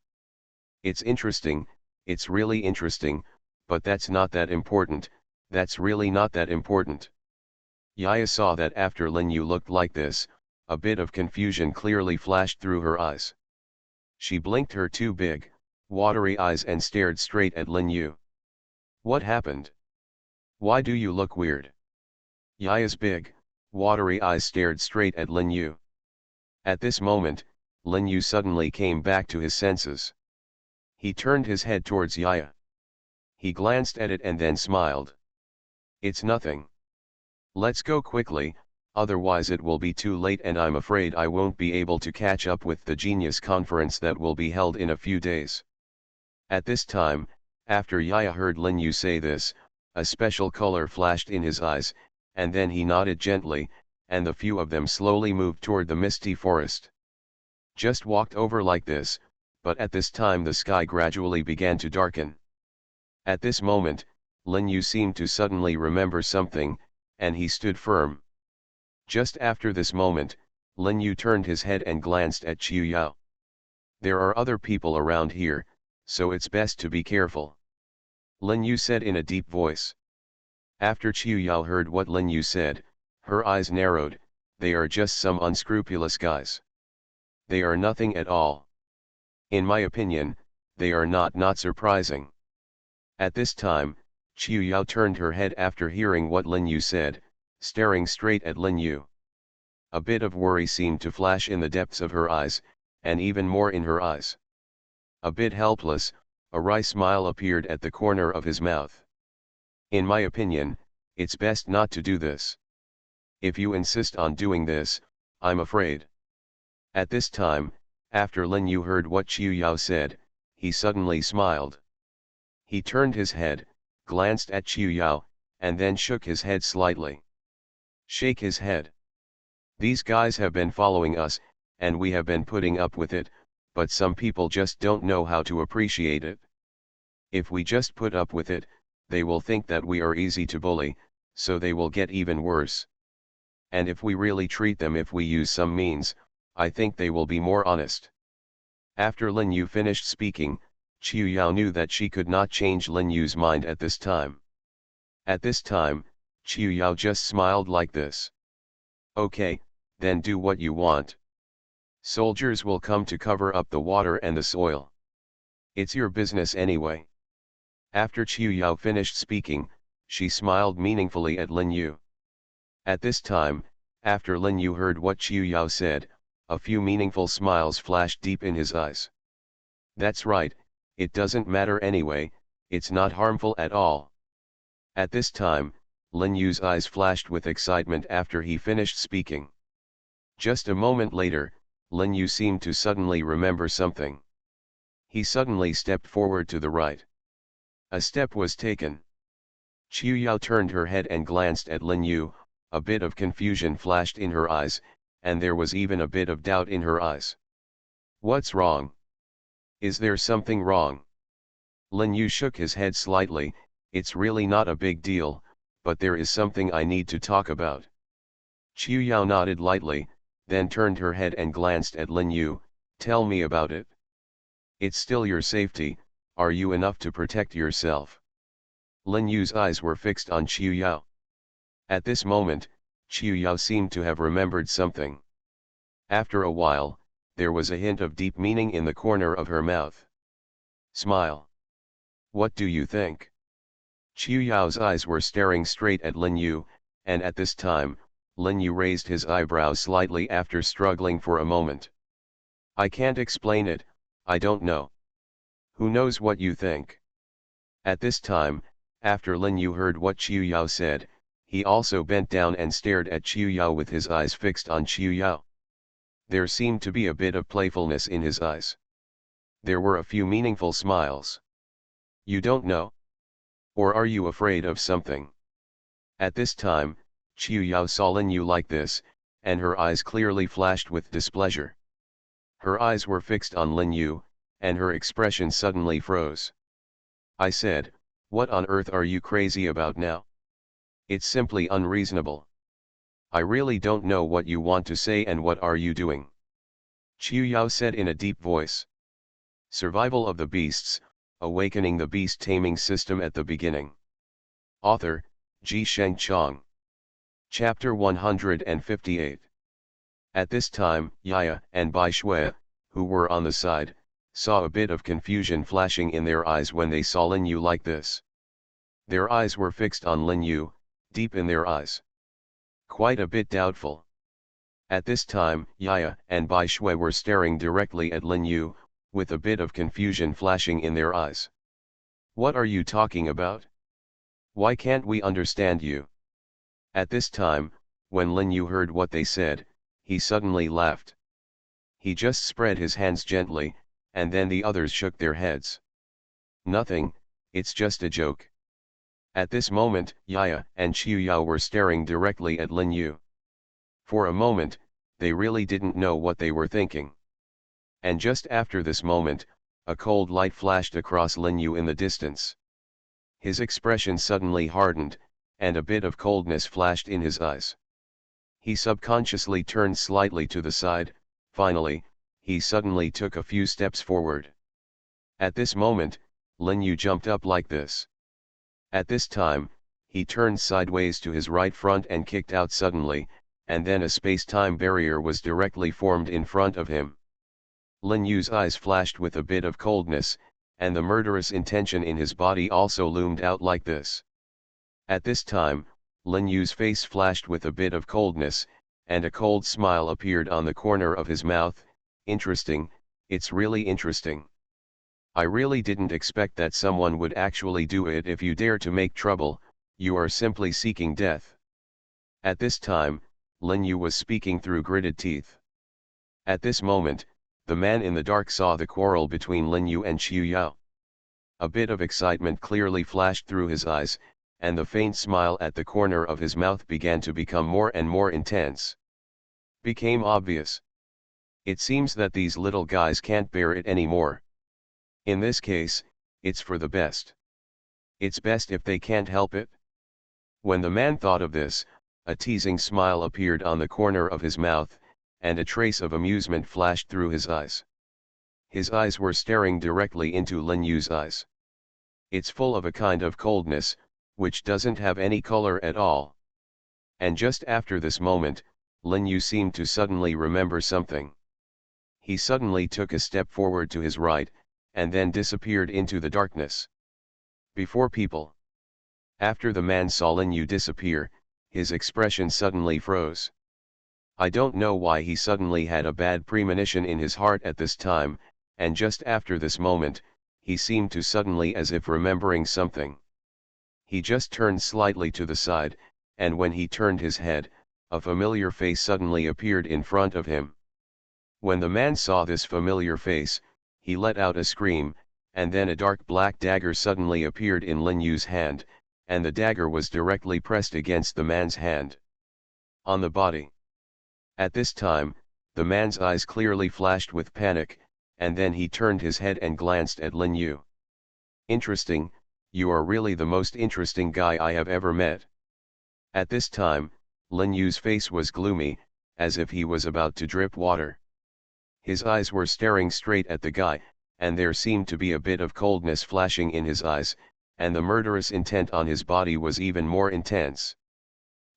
It's interesting, it's really interesting, but that's not that important, that's really not that important. Yaya saw that after Lin Yu looked like this, a bit of confusion clearly flashed through her eyes. She blinked her two big, watery eyes and stared straight at Lin Yu. What happened? Why do you look weird? Yaya's big, watery eyes stared straight at Lin Yu. At this moment, Lin Yu suddenly came back to his senses. He turned his head towards Yaya. He glanced at it and then smiled. It's nothing. Let's go quickly, otherwise it will be too late and I'm afraid I won't be able to catch up with the Genius Conference that will be held in a few days. At this time, after Yaya heard Lin Yu say this, a special color flashed in his eyes, and then he nodded gently, and the few of them slowly moved toward the misty forest. Just walked over like this, but at this time the sky gradually began to darken. At this moment, Lin Yu seemed to suddenly remember something, and he stood firm. Just after this moment, Lin Yu turned his head and glanced at Qiu Yao. There are other people around here, so it's best to be careful. Lin Yu said in a deep voice. After Qiu Yao heard what Lin Yu said, her eyes narrowed. They are just some unscrupulous guys. They are nothing at all. In my opinion, they are not surprising. At this time, Qiu Yao turned her head after hearing what Lin Yu said, staring straight at Lin Yu. A bit of worry seemed to flash in the depths of her eyes, and even more in her eyes. A bit helpless, a wry smile appeared at the corner of his mouth. In my opinion, it's best not to do this. If you insist on doing this, I'm afraid. At this time, after Lin Yu heard what Qiu Yao said, he suddenly smiled. He turned his head, glanced at Qiu Yao, and then shook his head slightly. Shake his head. These guys have been following us, and we have been putting up with it, but some people just don't know how to appreciate it. If we just put up with it, they will think that we are easy to bully, so they will get even worse. And if we really treat them, if we use some means, I think they will be more honest. After Lin Yu finished speaking, Qiu Yao knew that she could not change Lin Yu's mind at this time. At this time, Qiu Yao just smiled like this. Okay, then do what you want. Soldiers will come to cover up the water and the soil. It's your business anyway. After Qiu Yao finished speaking, she smiled meaningfully at Lin Yu. At this time, after Lin Yu heard what Qiu Yao said, a few meaningful smiles flashed deep in his eyes. That's right, it doesn't matter anyway, it's not harmful at all. At this time, Lin Yu's eyes flashed with excitement after he finished speaking. Just a moment later, Lin Yu seemed to suddenly remember something. He suddenly stepped forward to the right. A step was taken. Qiu Yao turned her head and glanced at Lin Yu, a bit of confusion flashed in her eyes, and there was even a bit of doubt in her eyes. What's wrong? Is there something wrong? Lin Yu shook his head slightly. It's really not a big deal, but there is something I need to talk about. Qiu Yao nodded lightly, then turned her head and glanced at Lin Yu. Tell me about it. It's still your safety, are you enough to protect yourself? Lin Yu's eyes were fixed on Qiu Yao. At this moment, Qiu Yao seemed to have remembered something. After a while, there was a hint of deep meaning in the corner of her mouth. Smile. What do you think? Qiu Yao's eyes were staring straight at Lin Yu, and at this time, Lin Yu raised his eyebrows slightly after struggling for a moment. I can't explain it, I don't know. Who knows what you think? At this time, after Lin Yu heard what Qiu Yao said, he also bent down and stared at Qiu Yao with his eyes fixed on Qiu Yao. There seemed to be a bit of playfulness in his eyes. There were a few meaningful smiles. You don't know? Or are you afraid of something? At this time, Qiu Yao saw Lin Yu like this, and her eyes clearly flashed with displeasure. Her eyes were fixed on Lin Yu, and her expression suddenly froze. I said, what on earth are you crazy about now? It's simply unreasonable. I really don't know what you want to say and what are you doing? Qiu Yao said in a deep voice. Survival of the Beasts, Awakening the Beast Taming System at the Beginning. Author, Ji Sheng Chong. Chapter 158. At this time, Yaya and Bai Shui, who were on the side, saw a bit of confusion flashing in their eyes when they saw Lin Yu like this. Their eyes were fixed on Lin Yu, deep in their eyes. Quite a bit doubtful. At this time, Yaya and Bai Shui were staring directly at Lin Yu, with a bit of confusion flashing in their eyes. What are you talking about? Why can't we understand you? At this time, when Lin Yu heard what they said, he suddenly laughed. He just spread his hands gently, and then the others shook their heads. Nothing, it's just a joke. At this moment, Yaya and Qiu Yao were staring directly at Lin Yu. For a moment, they really didn't know what they were thinking. And just after this moment, a cold light flashed across Lin Yu in the distance. His expression suddenly hardened, and a bit of coldness flashed in his eyes. He subconsciously turned slightly to the side. Finally, he suddenly took a few steps forward. At this moment, Lin Yu jumped up like this. At this time, he turned sideways to his right front and kicked out suddenly, and then a space-time barrier was directly formed in front of him. Lin Yu's eyes flashed with a bit of coldness, and the murderous intention in his body also loomed out like this. At this time, Lin Yu's face flashed with a bit of coldness, and a cold smile appeared on the corner of his mouth. Interesting, it's really interesting. I really didn't expect that someone would actually do it. If you dare to make trouble, you are simply seeking death. At this time, Lin Yu was speaking through gritted teeth. At this moment, the man in the dark saw the quarrel between Lin Yu and Qiu Yao. A bit of excitement clearly flashed through his eyes, and the faint smile at the corner of his mouth began to become more and more intense. Became obvious. It seems that these little guys can't bear it anymore. In this case, it's for the best. It's best if they can't help it. When the man thought of this, a teasing smile appeared on the corner of his mouth, and a trace of amusement flashed through his eyes. His eyes were staring directly into Lin Yu's eyes. It's full of a kind of coldness, which doesn't have any color at all. And just after this moment, Lin Yu seemed to suddenly remember something. He suddenly took a step forward to his right, and then disappeared into the darkness. Before people. After the man saw Lin Yu disappear, his expression suddenly froze. I don't know why he suddenly had a bad premonition in his heart at this time, and just after this moment, he seemed to suddenly as if remembering something. He just turned slightly to the side, and when he turned his head, a familiar face suddenly appeared in front of him. When the man saw this familiar face, he let out a scream, and then a dark black dagger suddenly appeared in Lin Yu's hand, and the dagger was directly pressed against the man's hand. On the body. At this time, the man's eyes clearly flashed with panic, and then he turned his head and glanced at Lin Yu. Interesting, you are really the most interesting guy I have ever met. At this time, Lin Yu's face was gloomy, as if he was about to drip water. His eyes were staring straight at the guy, and there seemed to be a bit of coldness flashing in his eyes, and the murderous intent on his body was even more intense.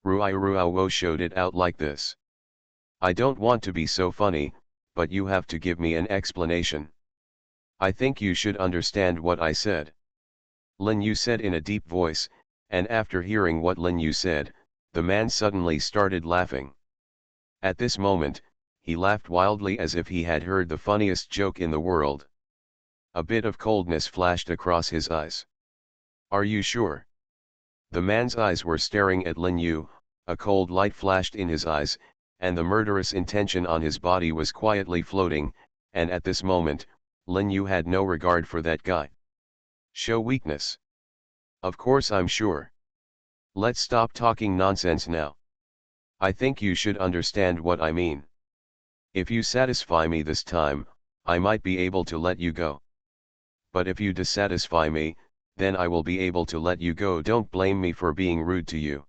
Ruiwo showed it out like this. I don't want to be so funny, but you have to give me an explanation. I think you should understand what I said. Lin Yu said in a deep voice, and after hearing what Lin Yu said, the man suddenly started laughing. At this moment, he laughed wildly as if he had heard the funniest joke in the world. A bit of coldness flashed across his eyes. Are you sure? The man's eyes were staring at Lin Yu, a cold light flashed in his eyes, and the murderous intention on his body was quietly floating, and at this moment, Lin Yu had no regard for that guy. Show weakness. Of course I'm sure. Let's stop talking nonsense now. I think you should understand what I mean. If you satisfy me this time, I might be able to let you go. But if you dissatisfy me, then I will be able to let you go. Don't blame me for being rude to you.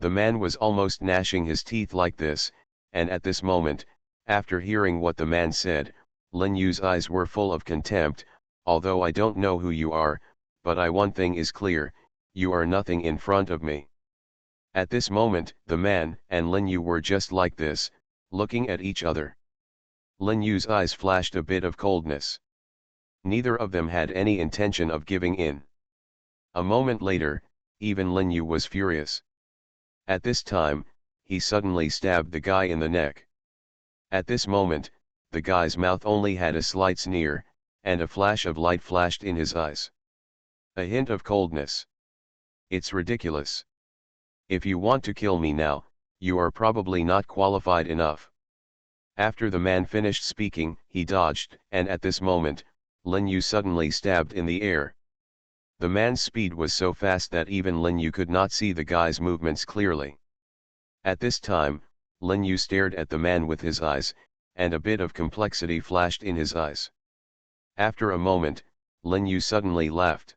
The man was almost gnashing his teeth like this, and at this moment, after hearing what the man said, Lin Yu's eyes were full of contempt. Although I don't know who you are, but one thing is clear, you are nothing in front of me. At this moment, the man and Lin Yu were just like this, looking at each other. Lin Yu's eyes flashed a bit of coldness. Neither of them had any intention of giving in. A moment later, even Lin Yu was furious. At this time, he suddenly stabbed the guy in the neck. At this moment, the guy's mouth only had a slight sneer, and a flash of light flashed in his eyes. A hint of coldness. It's ridiculous. If you want to kill me now, you are probably not qualified enough. After the man finished speaking, he dodged, and at this moment, Lin Yu suddenly stabbed in the air. The man's speed was so fast that even Lin Yu could not see the guy's movements clearly. At this time, Lin Yu stared at the man with his eyes, and a bit of complexity flashed in his eyes. After a moment, Lin Yu suddenly laughed.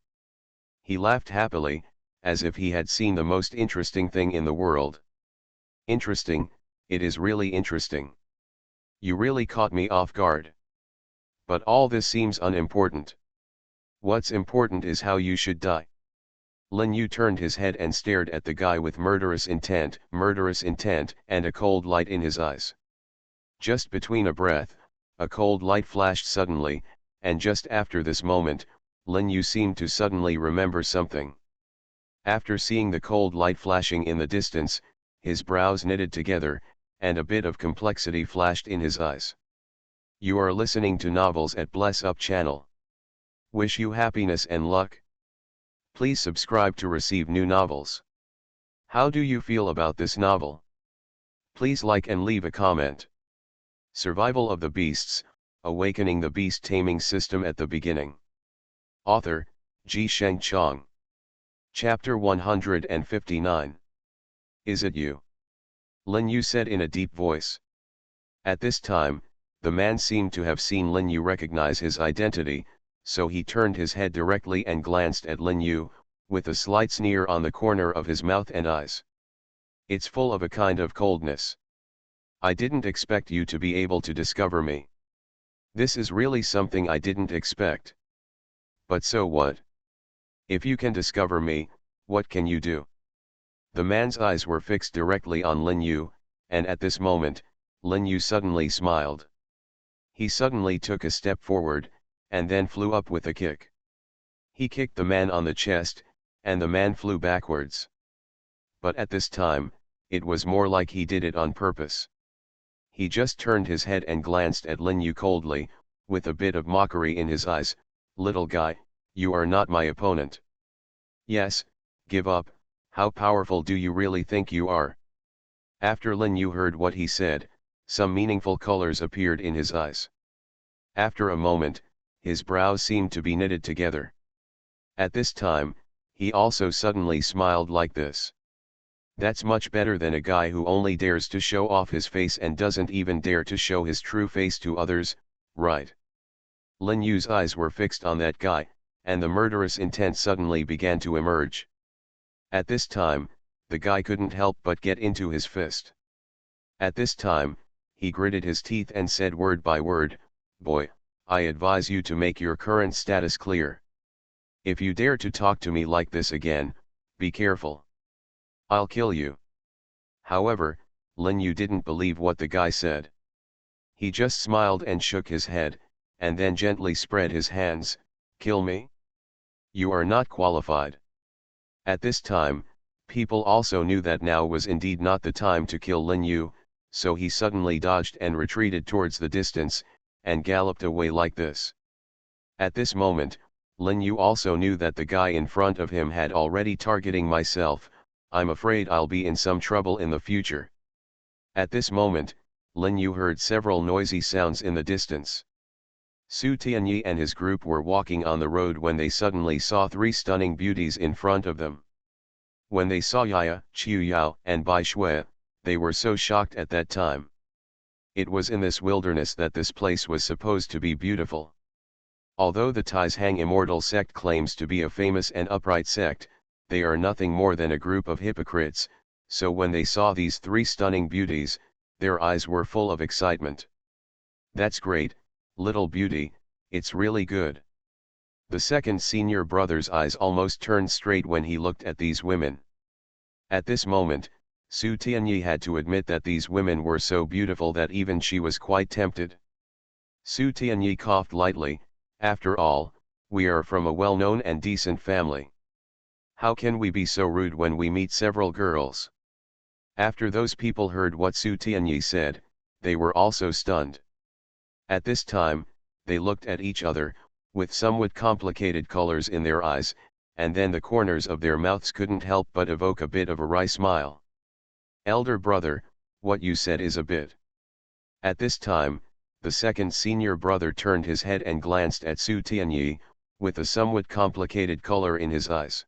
He laughed happily, as if he had seen the most interesting thing in the world. Interesting, it is really interesting. You really caught me off guard. But all this seems unimportant. What's important is how you should die. Lin Yu turned his head and stared at the guy with murderous intent, and a cold light in his eyes. Just between a breath, a cold light flashed suddenly, and just after this moment, Lin Yu seemed to suddenly remember something. After seeing the cold light flashing in the distance, his brows knitted together, and a bit of complexity flashed in his eyes. You are listening to novels at Bless Up channel. Wish you happiness and luck. Please subscribe to receive new novels. How do you feel about this novel? Please like and leave a comment. Survival of the Beasts, Awakening the Beast Taming System at the Beginning. Author, Ji Sheng Chong. Chapter 159. Is it you? Lin Yu said in a deep voice. At this time, the man seemed to have seen Lin Yu recognize his identity, so he turned his head directly and glanced at Lin Yu, with a slight sneer on the corner of his mouth and eyes. It's full of a kind of coldness. I didn't expect you to be able to discover me. This is really something I didn't expect. But so what? If you can discover me, what can you do? The man's eyes were fixed directly on Lin Yu, and at this moment, Lin Yu suddenly smiled. He suddenly took a step forward, and then flew up with a kick. He kicked the man on the chest, and the man flew backwards. But at this time, it was more like he did it on purpose. He just turned his head and glanced at Lin Yu coldly, with a bit of mockery in his eyes. Little guy, you are not my opponent. Yes, give up, how powerful do you really think you are? After Lin Yu heard what he said, some meaningful colors appeared in his eyes. After a moment, his brows seemed to be knitted together. At this time, he also suddenly smiled like this. That's much better than a guy who only dares to show off his face and doesn't even dare to show his true face to others, right? Lin Yu's eyes were fixed on that guy, and the murderous intent suddenly began to emerge. At this time, the guy couldn't help but get into his fist. At this time, he gritted his teeth and said word by word, "Boy, I advise you to make your current status clear. If you dare to talk to me like this again, be careful. I'll kill you." However, Lin Yu didn't believe what the guy said. He just smiled and shook his head, and then gently spread his hands. "Kill me? You are not qualified." At this time, people also knew that now was indeed not the time to kill Lin Yu, so he suddenly dodged and retreated towards the distance, and galloped away like this. At this moment, Lin Yu also knew that the guy in front of him had already targeting myself. I'm afraid I'll be in some trouble in the future. At this moment, Lin Yu heard several noisy sounds in the distance. Su Tianyi and his group were walking on the road when they suddenly saw three stunning beauties in front of them. When they saw Yaya, Qiu Yao, and Bai Shui, they were so shocked at that time. It was in this wilderness that this place was supposed to be beautiful. Although the Taizhang Immortal sect claims to be a famous and upright sect, they are nothing more than a group of hypocrites, so when they saw these three stunning beauties, their eyes were full of excitement. "That's great, little beauty, it's really good." The second senior brother's eyes almost turned straight when he looked at these women. At this moment, Su Tianyi had to admit that these women were so beautiful that even she was quite tempted. Su Tianyi coughed lightly. "After all, we are from a well-known and decent family. How can we be so rude when we meet several girls?" After those people heard what Su Tianyi said, they were also stunned. At this time, they looked at each other, with somewhat complicated colors in their eyes, and then the corners of their mouths couldn't help but evoke a bit of a wry smile. "Elder brother, what you said is a bit." At this time, the second senior brother turned his head and glanced at Su Tianyi, with a somewhat complicated color in his eyes.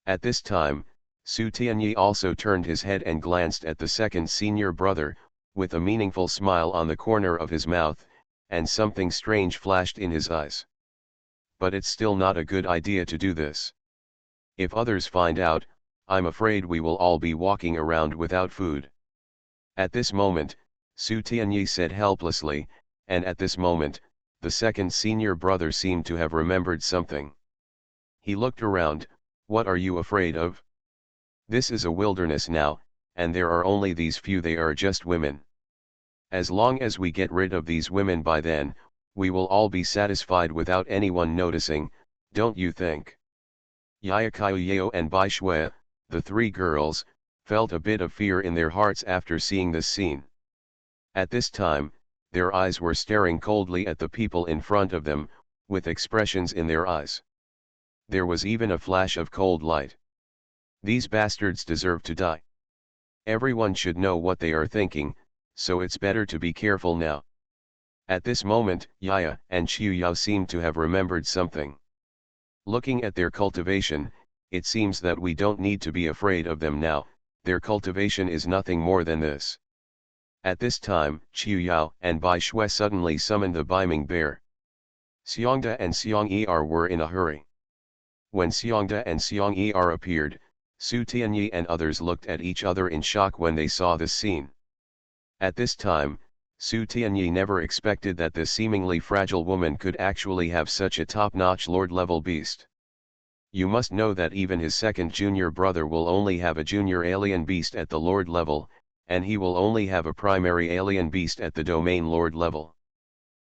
At this time, Su Tianyi also turned his head and glanced at the second senior brother, with a meaningful smile on the corner of his mouth, and something strange flashed in his eyes. "But it's still not a good idea to do this. If others find out, I'm afraid we will all be walking around without food." At this moment, Su Tianyi said helplessly, and at this moment, the second senior brother seemed to have remembered something. He looked around. "What are you afraid of? This is a wilderness now, and there are only these few. They are just women. As long as we get rid of these women by then, we will all be satisfied without anyone noticing, don't you think?" Yao and Bai Shui, the three girls, felt a bit of fear in their hearts after seeing this scene. At this time, their eyes were staring coldly at the people in front of them, with expressions in their eyes. There was even a flash of cold light. These bastards deserve to die. Everyone should know what they are thinking, so it's better to be careful now. At this moment, Yaya and Qiu Yao seemed to have remembered something. Looking at their cultivation, it seems that we don't need to be afraid of them now. Their cultivation is nothing more than this. At this time, Qiu Yao and Bai Shui suddenly summoned the Beiming bear. Xiongda and Xiong Er were in a hurry. When Xiongda and Xiong Er appeared, Su Tianyi and others looked at each other in shock when they saw this scene. At this time, Su Tianyi never expected that this seemingly fragile woman could actually have such a top-notch lord-level beast. You must know that even his second junior brother will only have a junior alien beast at the lord level, and he will only have a primary alien beast at the domain lord level.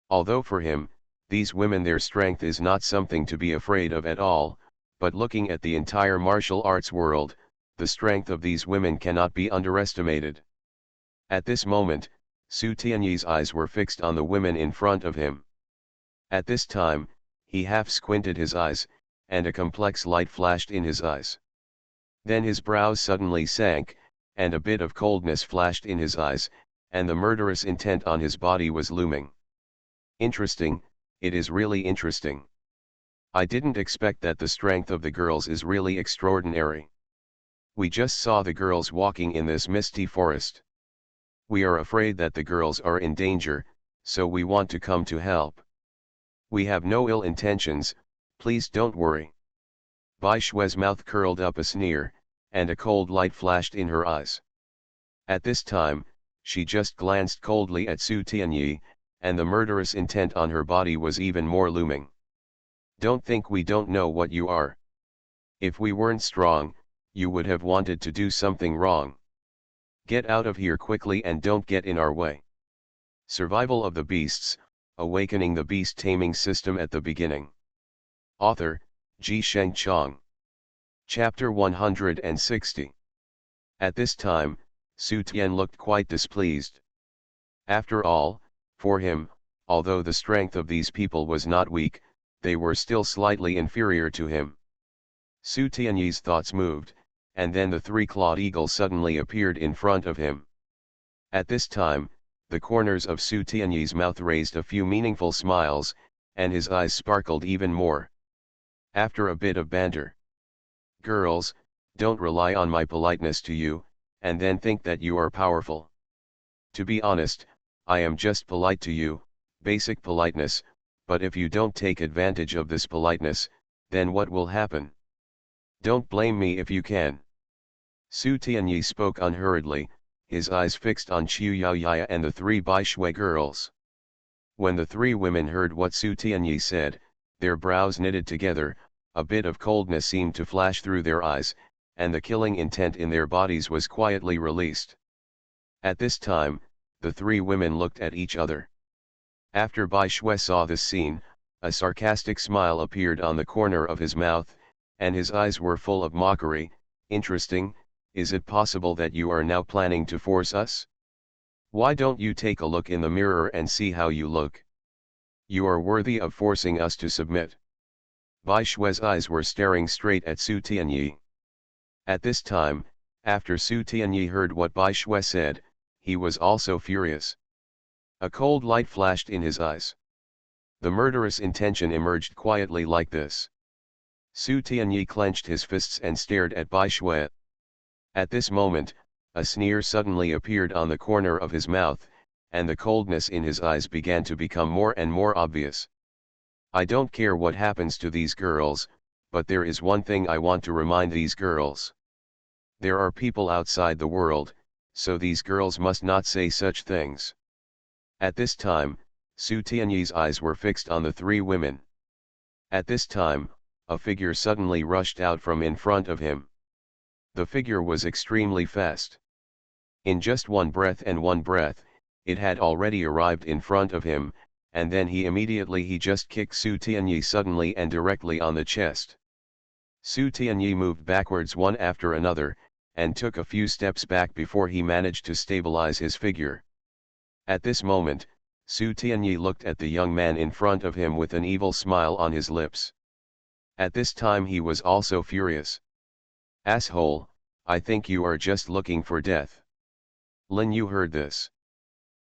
Although for him, these women, their strength is not something to be afraid of at all, but looking at the entire martial arts world, the strength of these women cannot be underestimated. At this moment, Su Tianyi's eyes were fixed on the women in front of him. At this time, he half squinted his eyes, and a complex light flashed in his eyes. Then his brows suddenly sank, and a bit of coldness flashed in his eyes, and the murderous intent on his body was looming. Interesting, it is really interesting. I didn't expect that the strength of the girls is really extraordinary. We just saw the girls walking in this misty forest. We are afraid that the girls are in danger, so we want to come to help. We have no ill intentions, please don't worry. Bai Shui's mouth curled up a sneer, and a cold light flashed in her eyes. At this time, she just glanced coldly at Su Tianyi, and the murderous intent on her body was even more looming. Don't think we don't know what you are. If we weren't strong, you would have wanted to do something wrong. Get out of here quickly and don't get in our way. Survival of the Beasts, Awakening the Beast Taming System at the Beginning. Author, Ji Sheng Chong. Chapter 160. At this time, Su Tian looked quite displeased. After all, for him, although the strength of these people was not weak, they were still slightly inferior to him. Su Tianyi's thoughts moved, and then the three-clawed eagle suddenly appeared in front of him. At this time, the corners of Su Tianyi's mouth raised a few meaningful smiles, and his eyes sparkled even more. After a bit of banter, "Girls, don't rely on my politeness to you, and then think that you are powerful. To be honest, I am just polite to you, basic politeness, but if you don't take advantage of this politeness, then what will happen? Don't blame me if you can." Su Tianyi spoke unhurriedly, his eyes fixed on Qiu Yaoyaya and the three Bai Shui girls. When the three women heard what Su Tianyi said, their brows knitted together, a bit of coldness seemed to flash through their eyes, and the killing intent in their bodies was quietly released. At this time, the three women looked at each other. After Bai Shui saw this scene, a sarcastic smile appeared on the corner of his mouth, and his eyes were full of mockery. "Interesting, is it possible that you are now planning to force us? Why don't you take a look in the mirror and see how you look? You are worthy of forcing us to submit." Bai Shui's eyes were staring straight at Su Tianyi. At this time, after Su Tianyi heard what Bai Shui said, he was also furious. A cold light flashed in his eyes. The murderous intention emerged quietly like this. Su Tianyi clenched his fists and stared at Bai Shui. At this moment, a sneer suddenly appeared on the corner of his mouth, and the coldness in his eyes began to become more and more obvious. I don't care what happens to these girls, but there is one thing I want to remind these girls. There are people outside the world, so these girls must not say such things. At this time, Su Tianyi's eyes were fixed on the three women. At this time, a figure suddenly rushed out from in front of him. The figure was extremely fast. In just one breath, it had already arrived in front of him, and then he just kicked Su Tianyi suddenly and directly on the chest. Su Tianyi moved backwards one after another, and took a few steps back before he managed to stabilize his figure. At this moment, Su Tianyi looked at the young man in front of him with an evil smile on his lips. At this time he was also furious. Asshole, I think you are just looking for death. Lin Yu heard this.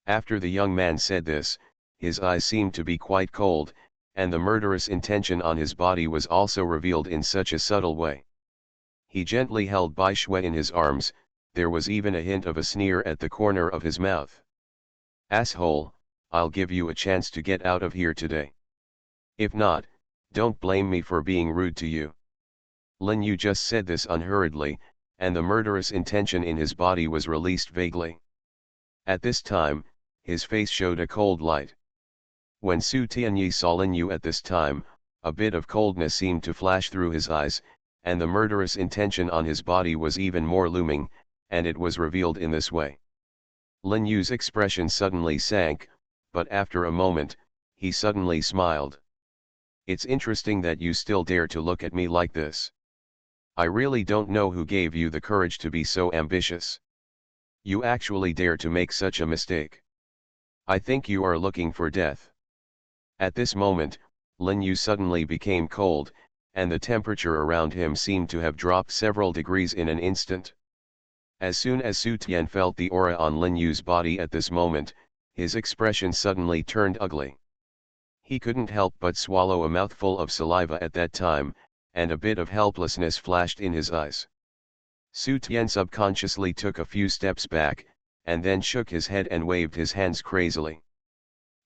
After the young man said this, his eyes seemed to be quite cold, and the murderous intention on his body was also revealed in such a subtle way. He gently held Bai Shui in his arms, there was even a hint of a sneer at the corner of his mouth. Asshole, I'll give you a chance to get out of here today. If not, don't blame me for being rude to you. Lin Yu just said this unhurriedly, and the murderous intention in his body was released vaguely. At this time, his face showed a cold light. When Su Tianyi saw Lin Yu at this time, a bit of coldness seemed to flash through his eyes, and the murderous intention on his body was even more looming, and it was revealed in this way. Lin Yu's expression suddenly sank, but after a moment, he suddenly smiled. It's interesting that you still dare to look at me like this. I really don't know who gave you the courage to be so ambitious. You actually dare to make such a mistake. I think you are looking for death. At this moment, Lin Yu suddenly became cold, and the temperature around him seemed to have dropped several degrees in an instant. As soon as Su Tian felt the aura on Lin Yu's body at this moment, his expression suddenly turned ugly. He couldn't help but swallow a mouthful of saliva at that time, and a bit of helplessness flashed in his eyes. Su Tian subconsciously took a few steps back, and then shook his head and waved his hands crazily.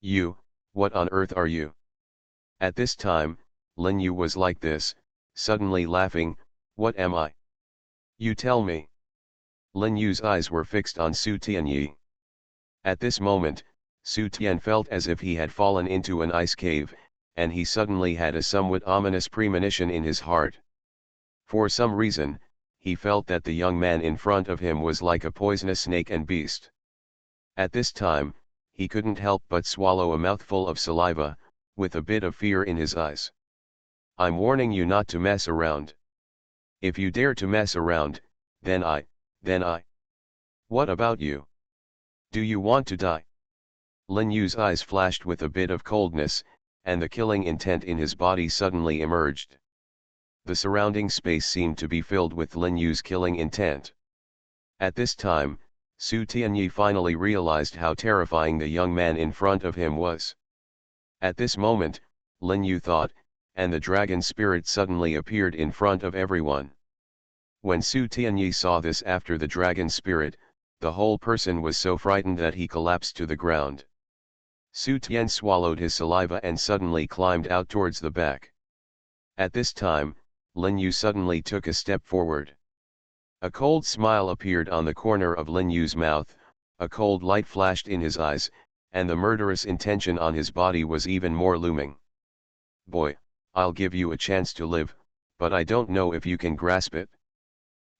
You, what on earth are you? At this time, Lin Yu was like this, suddenly laughing, what am I? You tell me. Lin Yu's eyes were fixed on Su Tianyi. At this moment, Su Tian felt as if he had fallen into an ice cave, and he suddenly had a somewhat ominous premonition in his heart. For some reason, he felt that the young man in front of him was like a poisonous snake and beast. At this time, he couldn't help but swallow a mouthful of saliva, with a bit of fear in his eyes. I'm warning you not to mess around. If you dare to mess around, then I. What about you? Do you want to die? Lin Yu's eyes flashed with a bit of coldness, and the killing intent in his body suddenly emerged. The surrounding space seemed to be filled with Lin Yu's killing intent. At this time, Su Tianyi finally realized how terrifying the young man in front of him was. At this moment, Lin Yu thought, and the dragon spirit suddenly appeared in front of everyone. When Su Tianyi saw this after the dragon spirit, the whole person was so frightened that he collapsed to the ground. Su Tian swallowed his saliva and suddenly climbed out towards the back. At this time, Lin Yu suddenly took a step forward. A cold smile appeared on the corner of Lin Yu's mouth, a cold light flashed in his eyes, and the murderous intention on his body was even more looming. Boy, I'll give you a chance to live, but I don't know if you can grasp it.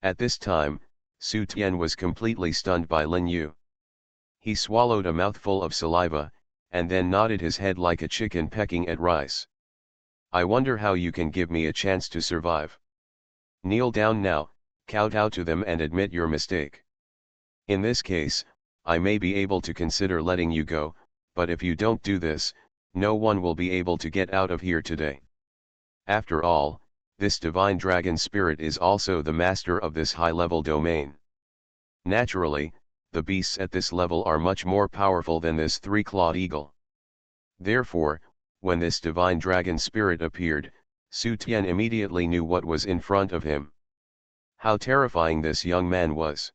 At this time, Su Tian was completely stunned by Lin Yu. He swallowed a mouthful of saliva, and then nodded his head like a chicken pecking at rice. I wonder how you can give me a chance to survive. Kneel down now, kowtow to them and admit your mistake. In this case, I may be able to consider letting you go, but if you don't do this, no one will be able to get out of here today. After all, this divine dragon spirit is also the master of this high-level domain. Naturally, the beasts at this level are much more powerful than this three-clawed eagle. Therefore, when this divine dragon spirit appeared, Su Tian immediately knew what was in front of him. How terrifying this young man was.